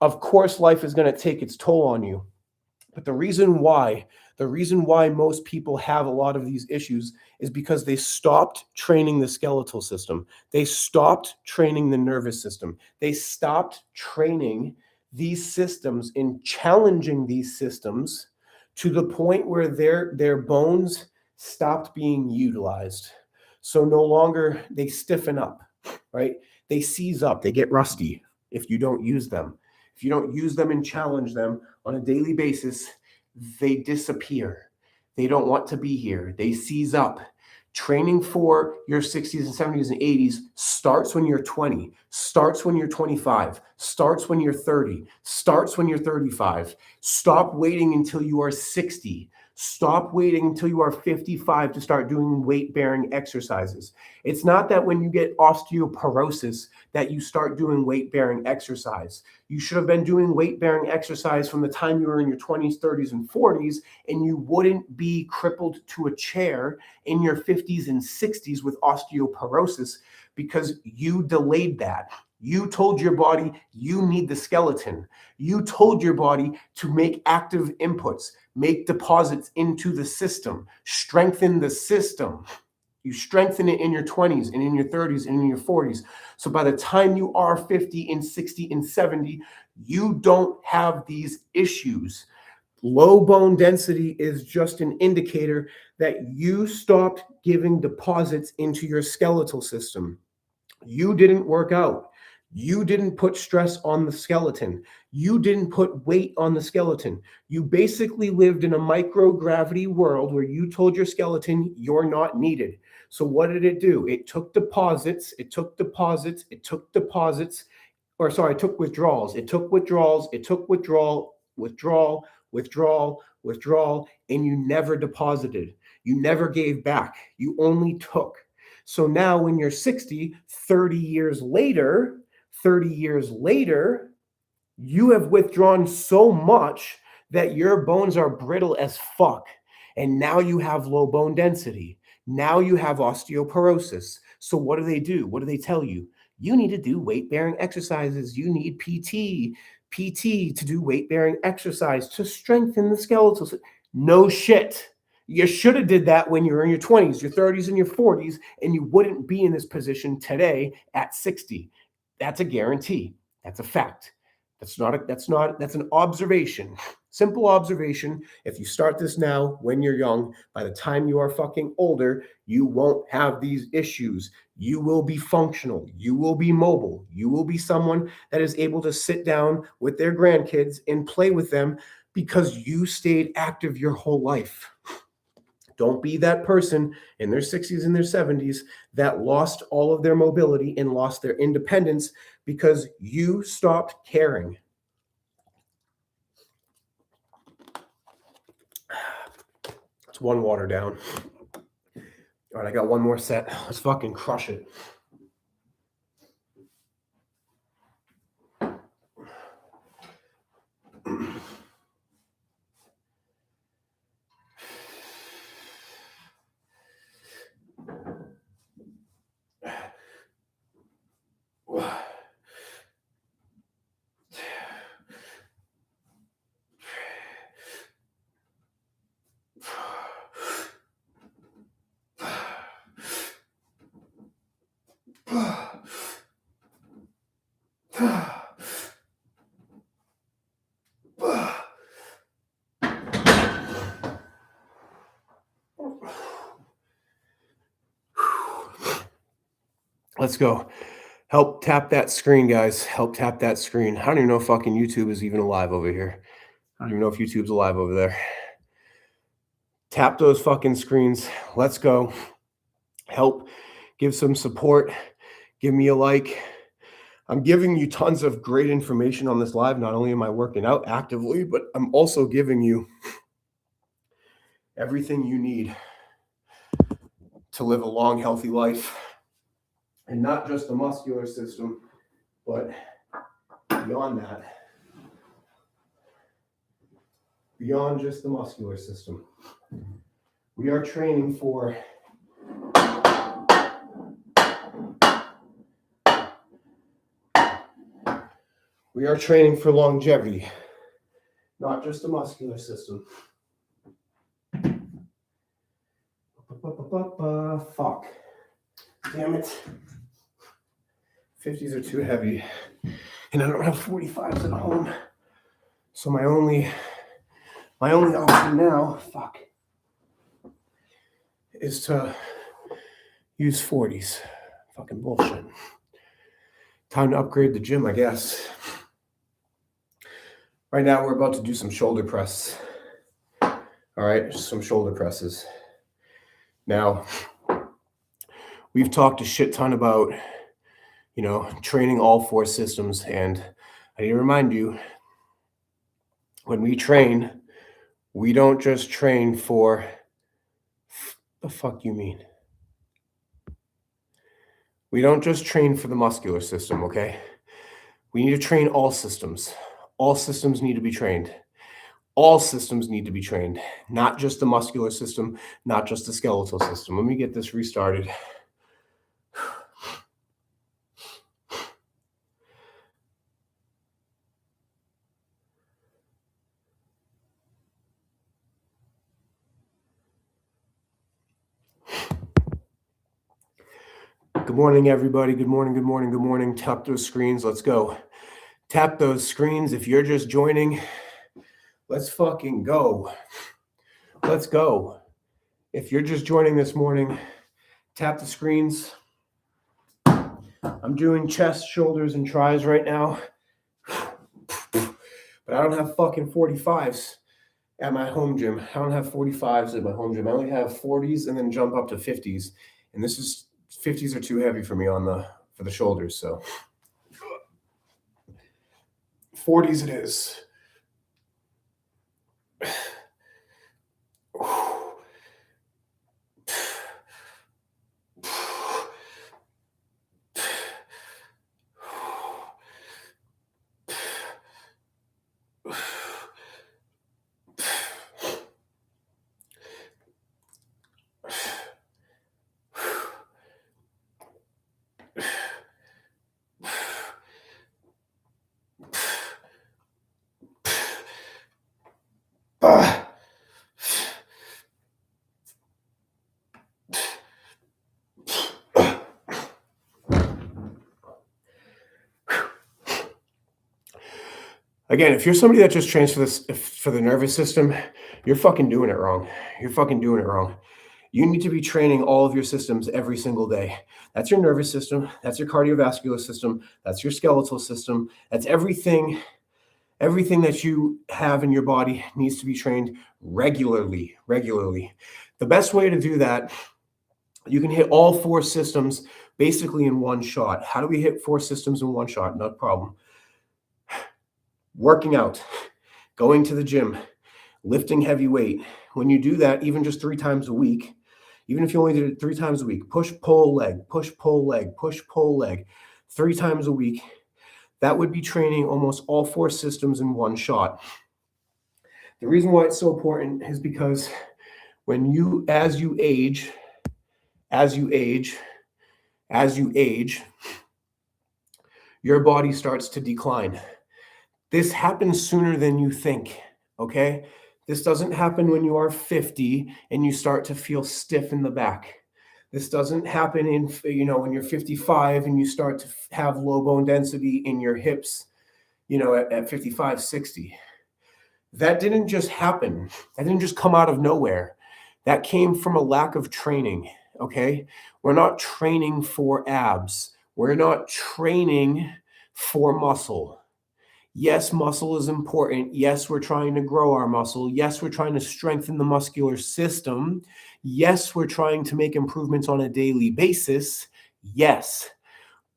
of course, life is going to take its toll on you. But the reason why most people have a lot of these issues is because they stopped training the skeletal system. They stopped training the nervous system. They stopped training these systems and challenging these systems to the point where their bones stopped being utilized. So no longer they stiffen up, right? They seize up, they get rusty if you don't use them. If you don't use them and challenge them on a daily basis, they disappear. They don't want to be here. They seize up. Training for your 60s and 70s and 80s starts when you're 20, starts when you're 25, starts when you're 30, starts when you're 35. Stop waiting until you are 60. Stop waiting until you are 55 to start doing weight-bearing exercises. It's not that when you get osteoporosis that you start doing weight-bearing exercise. You should have been doing weight-bearing exercise from the time you were in your 20s, 30s, and 40s, and you wouldn't be crippled to a chair in your 50s and 60s with osteoporosis because you delayed that. You told your body you need the skeleton. You told your body to make active inputs, make deposits into the system, strengthen the system. You strengthen it in your 20s and in your 30s and in your 40s. So by the time you are 50 and 60 and 70, you don't have these issues. Low bone density is just an indicator that you stopped giving deposits into your skeletal system. You didn't work out. You didn't put stress on the skeleton. You didn't put weight on the skeleton. You basically lived in a microgravity world where you told your skeleton you're not needed. So what did it do? It took deposits. It took withdrawals. It took withdrawal, and you never deposited. You never gave back. You only took. So now when you're 60, 30 years later, you have withdrawn so much that your bones are brittle as fuck. And now you have low bone density. Now you have osteoporosis. So what do they do? What do they tell you? You need to do weight-bearing exercises. You need PT to do weight-bearing exercise to strengthen the skeletal. No shit. You should have did that when you were in your 20s, your 30s, and your 40s, and you wouldn't be in this position today at 60. That's a guarantee. That's a fact. That's an observation. Simple observation. If you start this now when you're young, by the time you are fucking older, you won't have these issues. You will be functional. You will be mobile. You will be someone that is able to sit down with their grandkids and play with them because you stayed active your whole life. Don't be that person in their 60s and their 70s that lost all of their mobility and lost their independence because you stopped caring. It's one water down. All right, I got one more set. Let's fucking crush it. Let's go. Help tap that screen, guys. Help tap that screen. I don't even know if fucking YouTube is even alive over here. I don't even know if YouTube's alive over there. Tap those fucking screens. Let's go. Help. Give some support. Give me a like. I'm giving you tons of great information on this live. Not only am I working out actively, but I'm also giving you everything you need to live a long, healthy life. And not just the muscular system, but beyond that. Beyond just the muscular system. We are training for longevity, not just the muscular system. Fuck. Damn it. 50s are too heavy. And I don't have 45s at home. So my only option now, is to use 40s. Fucking bullshit. Time to upgrade the gym, I guess. Right now, we're about to do some shoulder press. All right, some shoulder presses. Now, we've talked a shit ton about, training all four systems. And I need to remind you, when we train, we don't just train for, the fuck you mean? We don't just train for the muscular system, okay? We need to train all systems. All systems need to be trained. All systems need to be trained, not just the muscular system, not just the skeletal system. Let me get this restarted. Good morning, everybody. Good morning, good morning, good morning. Tap those screens. Let's go. Tap those screens. If you're just joining, let's fucking go. Let's go. If you're just joining this morning, tap the screens. I'm doing chest, shoulders, and tries right now. But I don't have fucking 45s at my home gym. I don't have 45s at my home gym. I only have 40s and then jump up to 50s. And 50s are too heavy for me for the shoulders. So 40s it is. Again, if you're somebody that just trains for the nervous system, you're fucking doing it wrong. You're fucking doing it wrong. You need to be training all of your systems every single day. That's your nervous system. That's your cardiovascular system. That's your skeletal system. That's everything. Everything that you have in your body needs to be trained regularly. The best way to do that, you can hit all four systems basically in one shot. How do we hit four systems in one shot? No problem. Working out, going to the gym, lifting heavy weight. When you do that, even just 3 times a week, even if you only did it 3 times a week, push, pull, leg, push, pull, leg, push, pull, leg, 3 times a week, that would be training almost all four systems in one shot. The reason why it's so important is because as you age, your body starts to decline. This happens sooner than you think, okay? This doesn't happen when you are 50 and you start to feel stiff in the back. This doesn't happen when you're 55 and you start to have low bone density in your hips, at 55, 60. That didn't just happen. That didn't just come out of nowhere. That came from a lack of training, okay? We're not training for abs. We're not training for muscle. Yes, muscle is important. Yes, we're trying to grow our muscle. Yes, we're trying to strengthen the muscular system. Yes, we're trying to make improvements on a daily basis. Yes.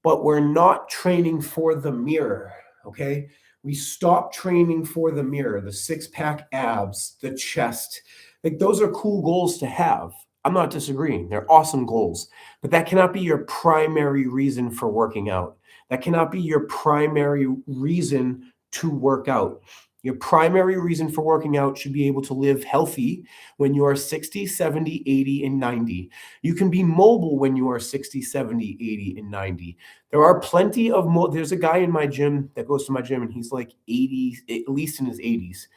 but we're not training for the mirror, okay? We stop training for the mirror, the six-pack abs, the chest. Like, those are cool goals to have. I'm not disagreeing. They're awesome goals, but that cannot be your primary reason for working out. That cannot be your primary reason to work out. Your primary reason for working out should be able to live healthy when you are 60, 70, 80, and 90. You can be mobile when you are 60, 70, 80, and 90. There are plenty of there's a guy in my gym that goes to my gym and he's like 80, at least in his 80s.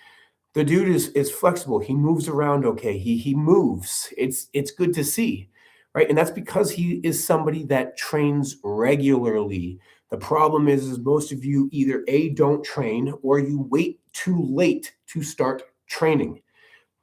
The dude is flexible. He moves around okay. He moves. It's good to see, right? And that's because he is somebody that trains regularly. The problem is most of you either A, don't train, or you wait too late to start training.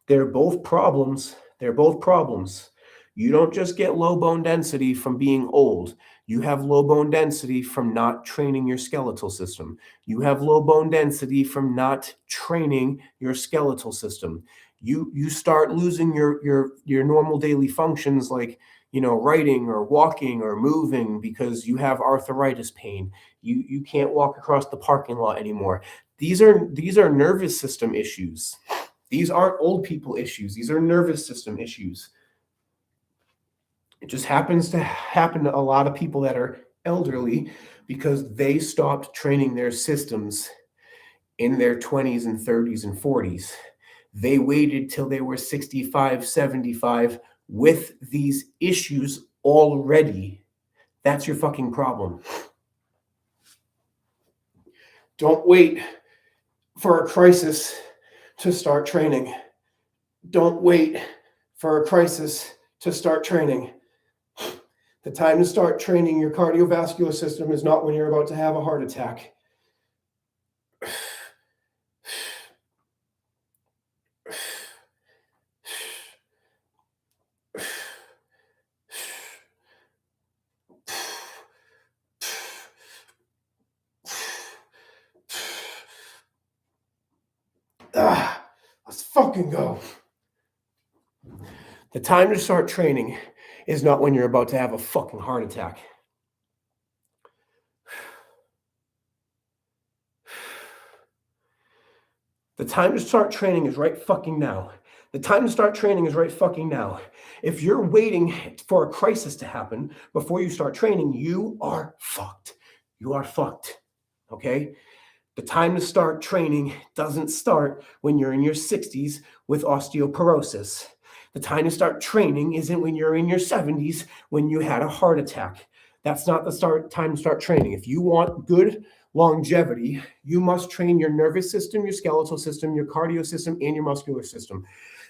They're both problems. They're both problems. You don't just get low bone density from being old. You have low bone density from not training your skeletal system. You have low bone density from not training your skeletal system. You start losing your normal daily functions like, writing or walking or moving because you have arthritis pain. You can't walk across the parking lot anymore. These are nervous system issues. These aren't old people issues. These are nervous system issues. It just happens to happen to a lot of people that are elderly because they stopped training their systems in their 20s and 30s and 40s. They waited till they were 65, 75 with these issues already. That's your fucking problem. Don't wait for a crisis to start training. Don't wait for a crisis to start training. The time to start training your cardiovascular system is not when you're about to have a heart attack. Let's fucking go. The time to start training is not when you're about to have a fucking heart attack. The time to start training is right fucking now. The time to start training is right fucking now. If you're waiting for a crisis to happen before you start training, you are fucked. You are fucked. Okay? The time to start training doesn't start when you're in your 60s with osteoporosis. The time to start training isn't when you're in your 70s when you had a heart attack. That's not the time to start training. If you want good longevity, you must train your nervous system, your skeletal system, your cardio system, and your muscular system.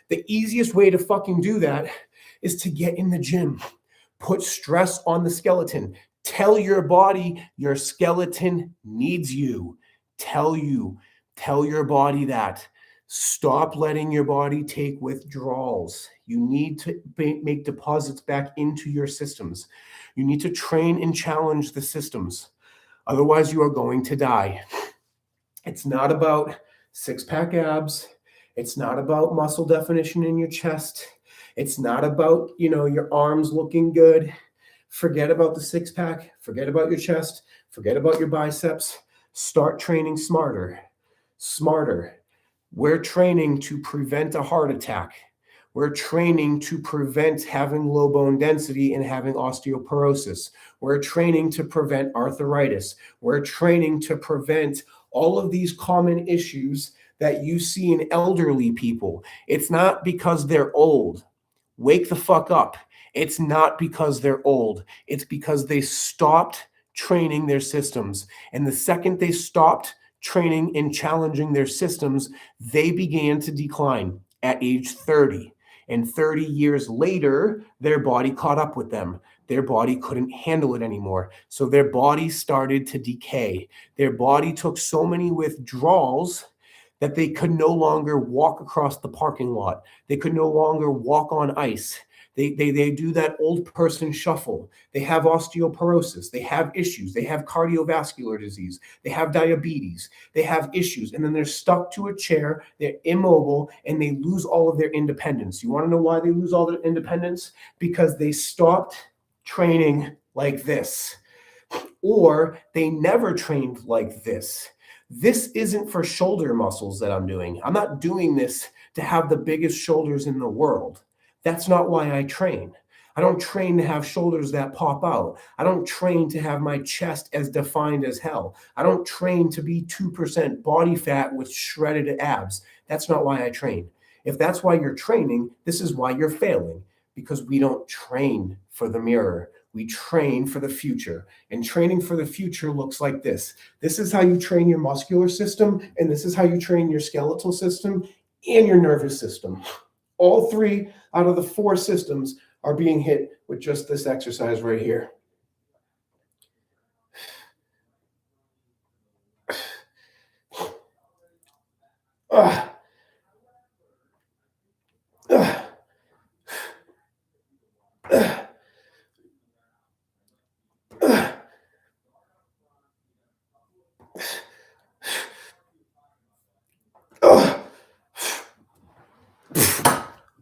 The easiest way to fucking do that is to get in the gym. Put stress on the skeleton. Tell your body your skeleton needs you. Tell your body that. Stop letting your body take withdrawals. You need to make deposits back into your systems. You need to train and challenge the systems. Otherwise, you are going to die. It's not about six-pack abs. It's not about muscle definition in your chest. It's not about, your arms looking good. Forget about the six-pack. Forget about your chest. Forget about your biceps. Start training smarter. Smarter. We're training to prevent a heart attack. We're training to prevent having low bone density and having osteoporosis. We're training to prevent arthritis. We're training to prevent all of these common issues that you see in elderly people. It's not because they're old. Wake the fuck up. It's not because they're old. It's because they stopped training their systems. And the second they stopped training and challenging their systems, they began to decline at age 30. And 30 years later, their body caught up with them. Their body couldn't handle it anymore. So their body started to decay. Their body took so many withdrawals that they could no longer walk across the parking lot. They could no longer walk on ice. They do that old person shuffle. They have osteoporosis. They have issues. They have cardiovascular disease. They have diabetes. They have issues. And then they're stuck to a chair. They're immobile and they lose all of their independence. You want to know why they lose all their independence? Because they stopped training like this. or they never trained like this. This isn't for shoulder muscles that I'm doing. I'm not doing this to have the biggest shoulders in the world. That's not why I train. I don't train to have shoulders that pop out. I don't train to have my chest as defined as hell. I don't train to be 2% body fat with shredded abs. That's not why I train. If that's why you're training, this is why you're failing, because we don't train for the mirror. We train for the future. And training for the future looks like this. This is how you train your muscular system, and this is how you train your skeletal system and your nervous system. All 3 out of the 4 systems are being hit with just this exercise right here.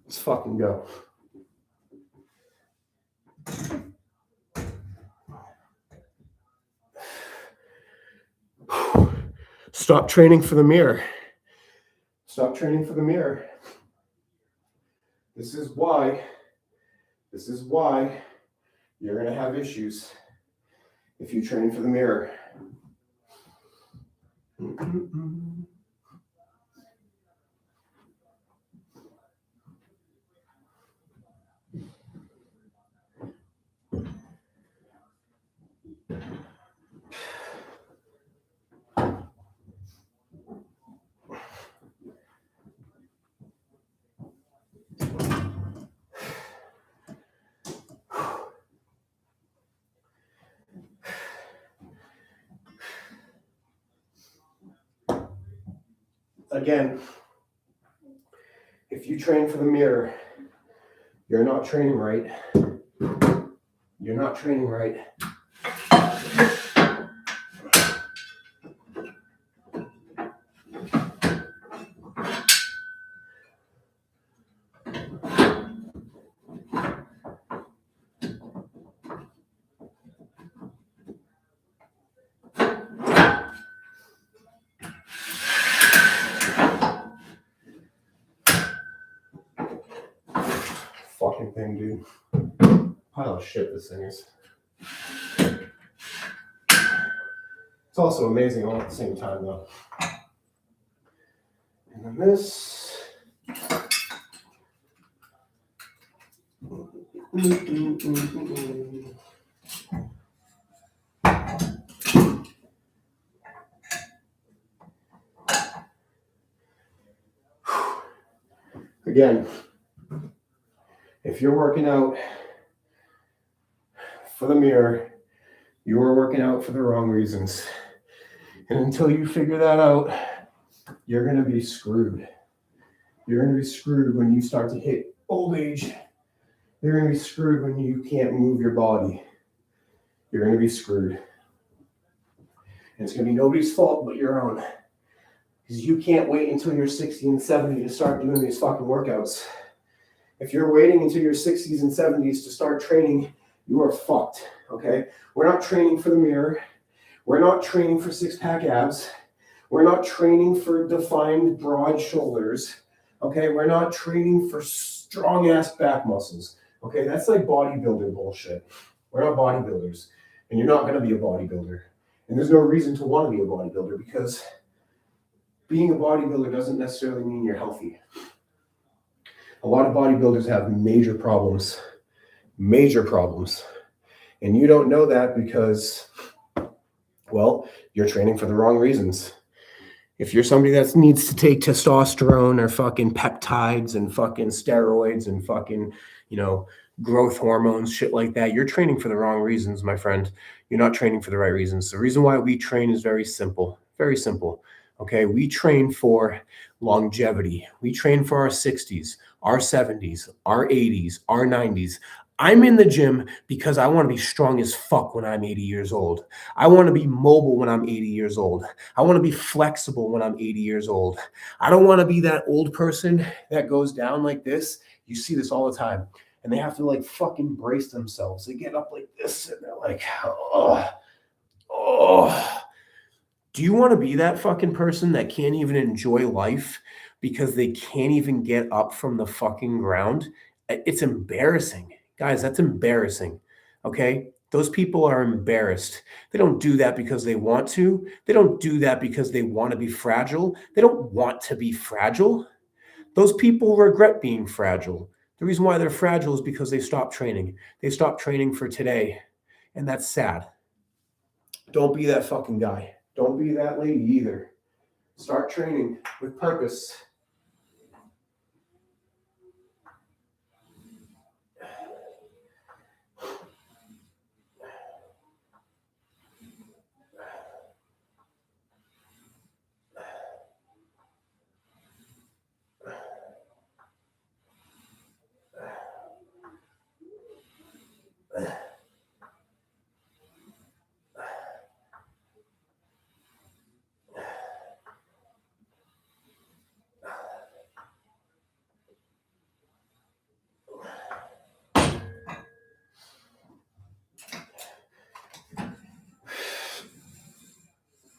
Let's fucking go. Stop training for the mirror. Stop training for the mirror. This is why you're going to have issues if you train for the mirror. Again, if you train for the mirror, you're not training right. You're not training right. Fucking thing, dude. Pile of shit this thing is. It's also amazing all at the same time, though. And then this. Again, if you're working out for the mirror, you are working out for the wrong reasons. And until you figure that out, you're going to be screwed. You're going to be screwed when you start to hit old age. You're going to be screwed when you can't move your body. You're going to be screwed. And it's going to be nobody's fault but your own. Because you can't wait until you're 60 and 70 to start doing these fucking workouts. If you're waiting until your 60s and 70s to start training, you are fucked, okay? We're not training for the mirror. We're not training for six-pack abs. We're not training for defined broad shoulders, okay? We're not training for strong-ass back muscles, okay? That's like bodybuilder bullshit. We're not bodybuilders, and you're not going to be a bodybuilder. And there's no reason to want to be a bodybuilder because being a bodybuilder doesn't necessarily mean you're healthy. A lot of bodybuilders have major problems. And you don't know that because, well, you're training for the wrong reasons. If you're somebody that needs to take testosterone or fucking peptides and fucking steroids and fucking, growth hormones, shit like that, you're training for the wrong reasons, my friend. You're not training for the right reasons. The reason why we train is very simple. Very simple. Okay, we train for longevity. We train for our 60s, our 70s, our 80s, our 90s. I'm in the gym because I want to be strong as fuck when I'm 80 years old. I want to be mobile when I'm 80 years old. I want to be flexible when I'm 80 years old. I don't want to be that old person that goes down like this. You see this all the time. And they have to fucking brace themselves. They get up like this and they're like, oh. Oh, do you want to be that fucking person that can't even enjoy life because they can't even get up from the fucking ground? It's embarrassing. Guys, that's embarrassing. Okay? Those people are embarrassed. They don't do that because they want to. They don't do that because they want to be fragile. They don't want to be fragile. Those people regret being fragile. The reason why they're fragile is because they stopped training. They stopped training for today. And that's sad. Don't be that fucking guy. Don't be that lady either. Start training with purpose.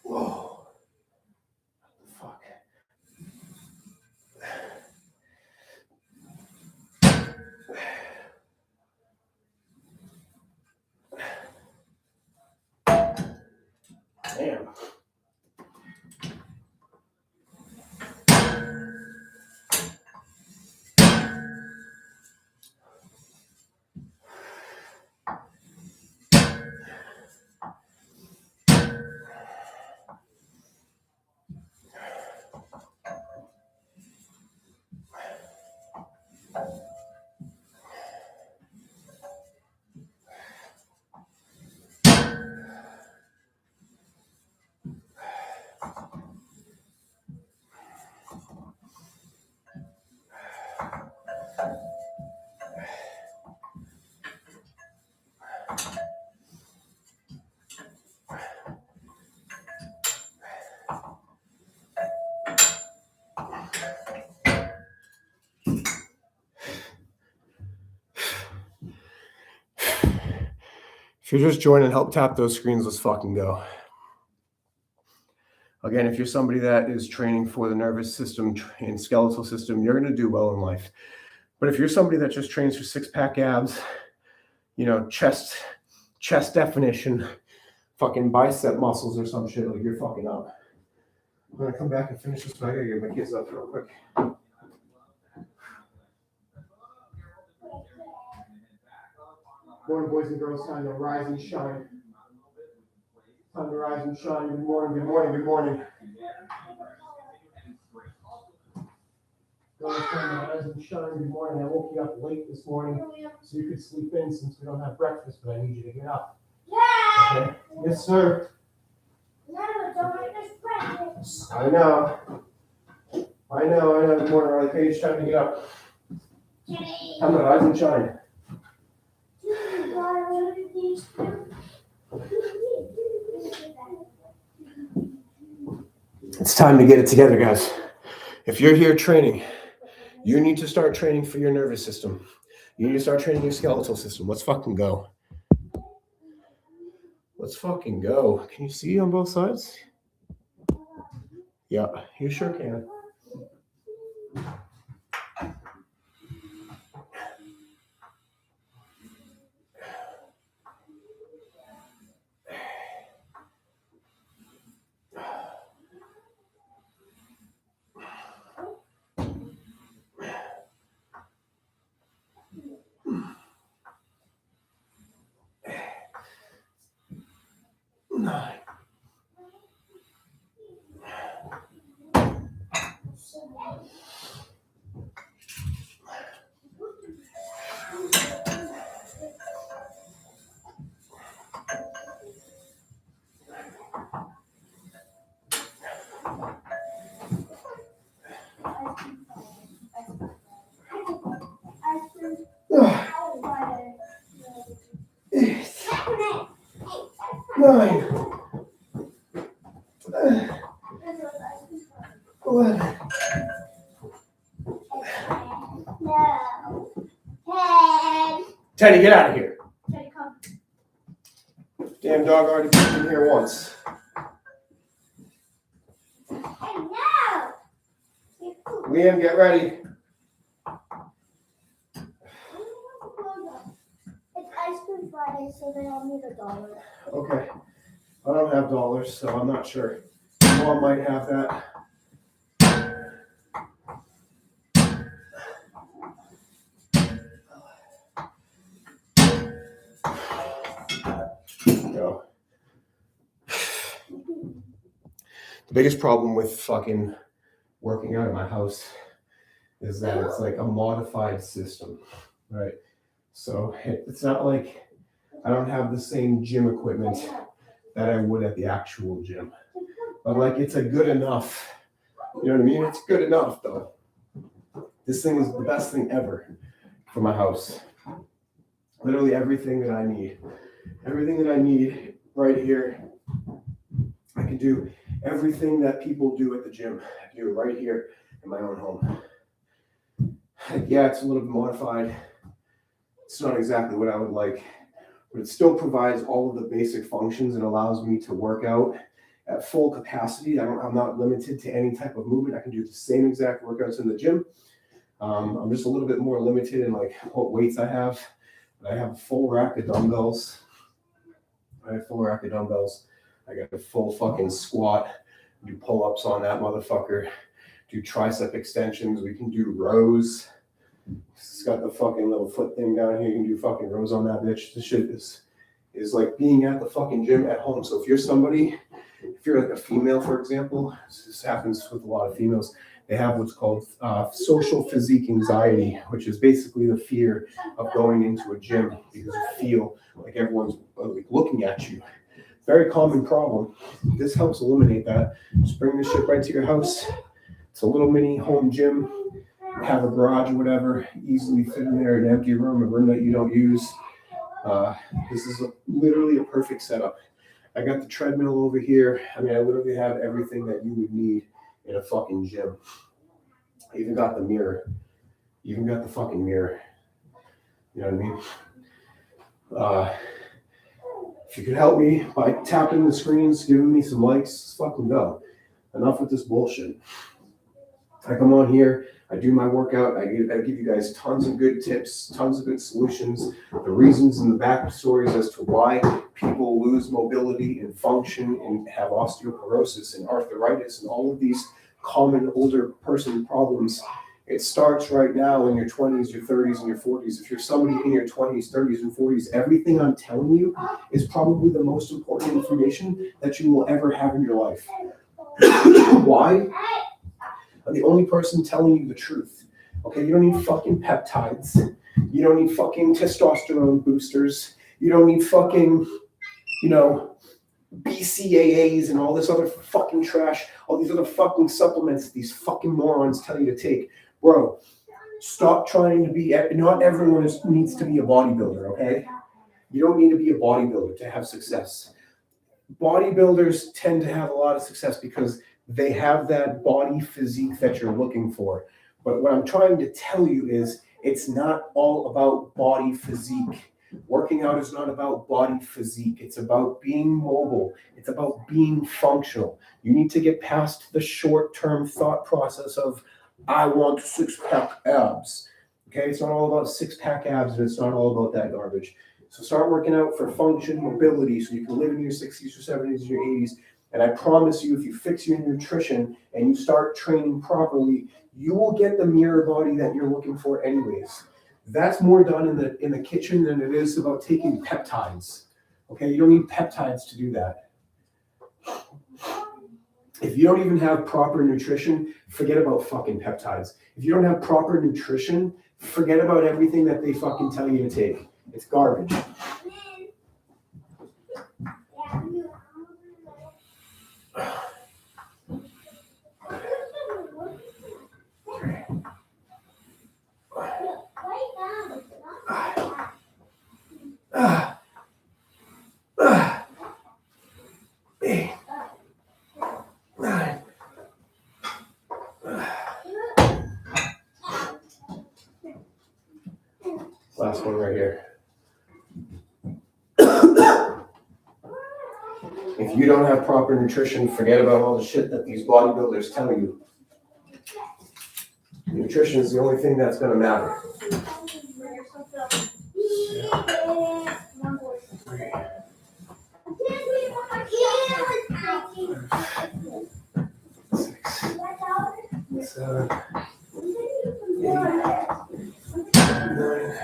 Whoa. Fuck. Damn. If you're just joining, help tap those screens. Let's fucking go. Again, if you're somebody that is training for the nervous system and skeletal system, you're going to do well in life. But if you're somebody that just trains for six-pack abs, chest definition, fucking bicep muscles or some shit, like you're fucking up. I'm going to come back and finish this, but I got to get my kids up real quick. Morning, boys and girls. Time to rise and shine. Time to rise and shine. Good morning, good morning, good morning. Time to rise and shine. Good morning. I woke you up late this morning so you could sleep in since we don't have breakfast, but I need you to get up. Yeah. Okay? Yes, sir. No, don't make us breakfast. I know. Good morning, early Paige. Time to get up. Time to rise and shine. It's time to get it together, guys. If you're here training, you need to start training for your nervous system. You need to start training your skeletal system. Let's fucking go. Let's fucking go. Can you see on both sides? Yeah, you sure can. Nine. 11. No. 10. Teddy, get out of here. Teddy, come. Damn dog already pooped in here once. Liam, get ready. It's Ice Cream Friday, so they all need $1. Okay. I don't have dollars, so I'm not sure. Mom might have that. Go. The biggest problem with fucking working out at my house is that it's like a modified system, right? So it's not like I don't have the same gym equipment that I would at the actual gym, but like it's a good enough, you know what I mean? It's good enough though. This thing is the best thing ever for my house. Literally everything that I need right here. I can do everything that people do at the gym. I can do it right here in my own home. Yeah, it's a little bit modified. It's not exactly what I would like, but it still provides all of the basic functions and allows me to work out at full capacity. I'm not limited to any type of movement. I can do the same exact workouts in the gym. I'm just a little bit more limited in like what weights I have. I have a full rack of dumbbells. I got a full fucking squat. Do pull-ups on that motherfucker. Do tricep extensions. We can do rows. It's got the fucking little foot thing down here. You can do fucking rows on that bitch. This shit is like being at the fucking gym at home. So if you're like a female, for example, this happens with a lot of females. They have what's called social physique anxiety, which is basically the fear of going into a gym because you feel like everyone's like looking at you. Very common problem. This helps eliminate that. Just bring this shit right to your house. It's a little mini home gym. Have a garage or whatever, easily fit in there, an empty room, a room that you don't use. This is literally a perfect setup. I got the treadmill over here. I mean, I literally have everything that you would need in a fucking gym. I even got the mirror. Even got the fucking mirror. You know what I mean? If you could help me by tapping the screens, giving me some likes, let's fucking go. Enough with this bullshit. I come on here, I do my workout, I give you guys tons of good tips, tons of good solutions, the reasons and the backstories as to why people lose mobility and function and have osteoporosis and arthritis and all of these common older person problems. It starts right now in your 20s, your 30s, and your 40s. If you're somebody in your 20s, 30s, and 40s, everything I'm telling you is probably the most important information that you will ever have in your life. Why? I'm the only person telling you the truth. Okay, you don't need fucking peptides. You don't need fucking testosterone boosters. You don't need fucking, BCAAs and all this other fucking trash, all these other fucking supplements these fucking morons tell you to take. Bro, stop trying to be, not everyone needs to be a bodybuilder, okay? You don't need to be a bodybuilder to have success. Bodybuilders tend to have a lot of success because they have that body physique that you're looking for. But what I'm trying to tell you is it's not all about body physique. Working out is not about body physique. It's about being mobile. It's about being functional. You need to get past the short-term thought process of, I want six-pack abs. Okay, it's not all about six-pack abs, and it's not all about that garbage. So start working out for function, mobility, so you can live in your 60s, your 70s, your 80s. And I promise you, if you fix your nutrition and you start training properly, you will get the mirror body that you're looking for anyways. That's more done in the kitchen than it is about taking peptides. Okay, you don't need peptides to do that. If you don't even have proper nutrition, forget about fucking peptides. If you don't have proper nutrition, forget about everything that they fucking tell you to take. It's garbage. Last one right here. If you don't have proper nutrition, forget about all the shit that these bodybuilders tell you. Nutrition is the only thing that's going to matter. Seven, 8, 9, 10, 11.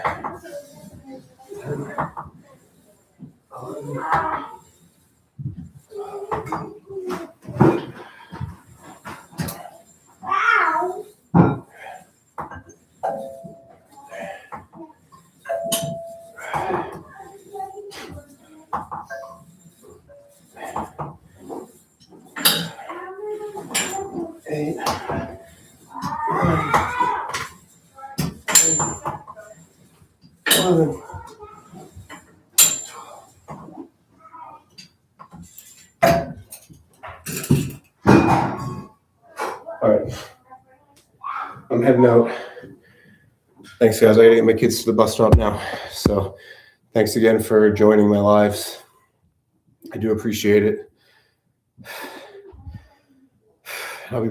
Eight, 9, 10, 11. All right. I'm heading out. Thanks, guys. I gotta get my kids to the bus stop now. So thanks again for joining my lives. I do appreciate it.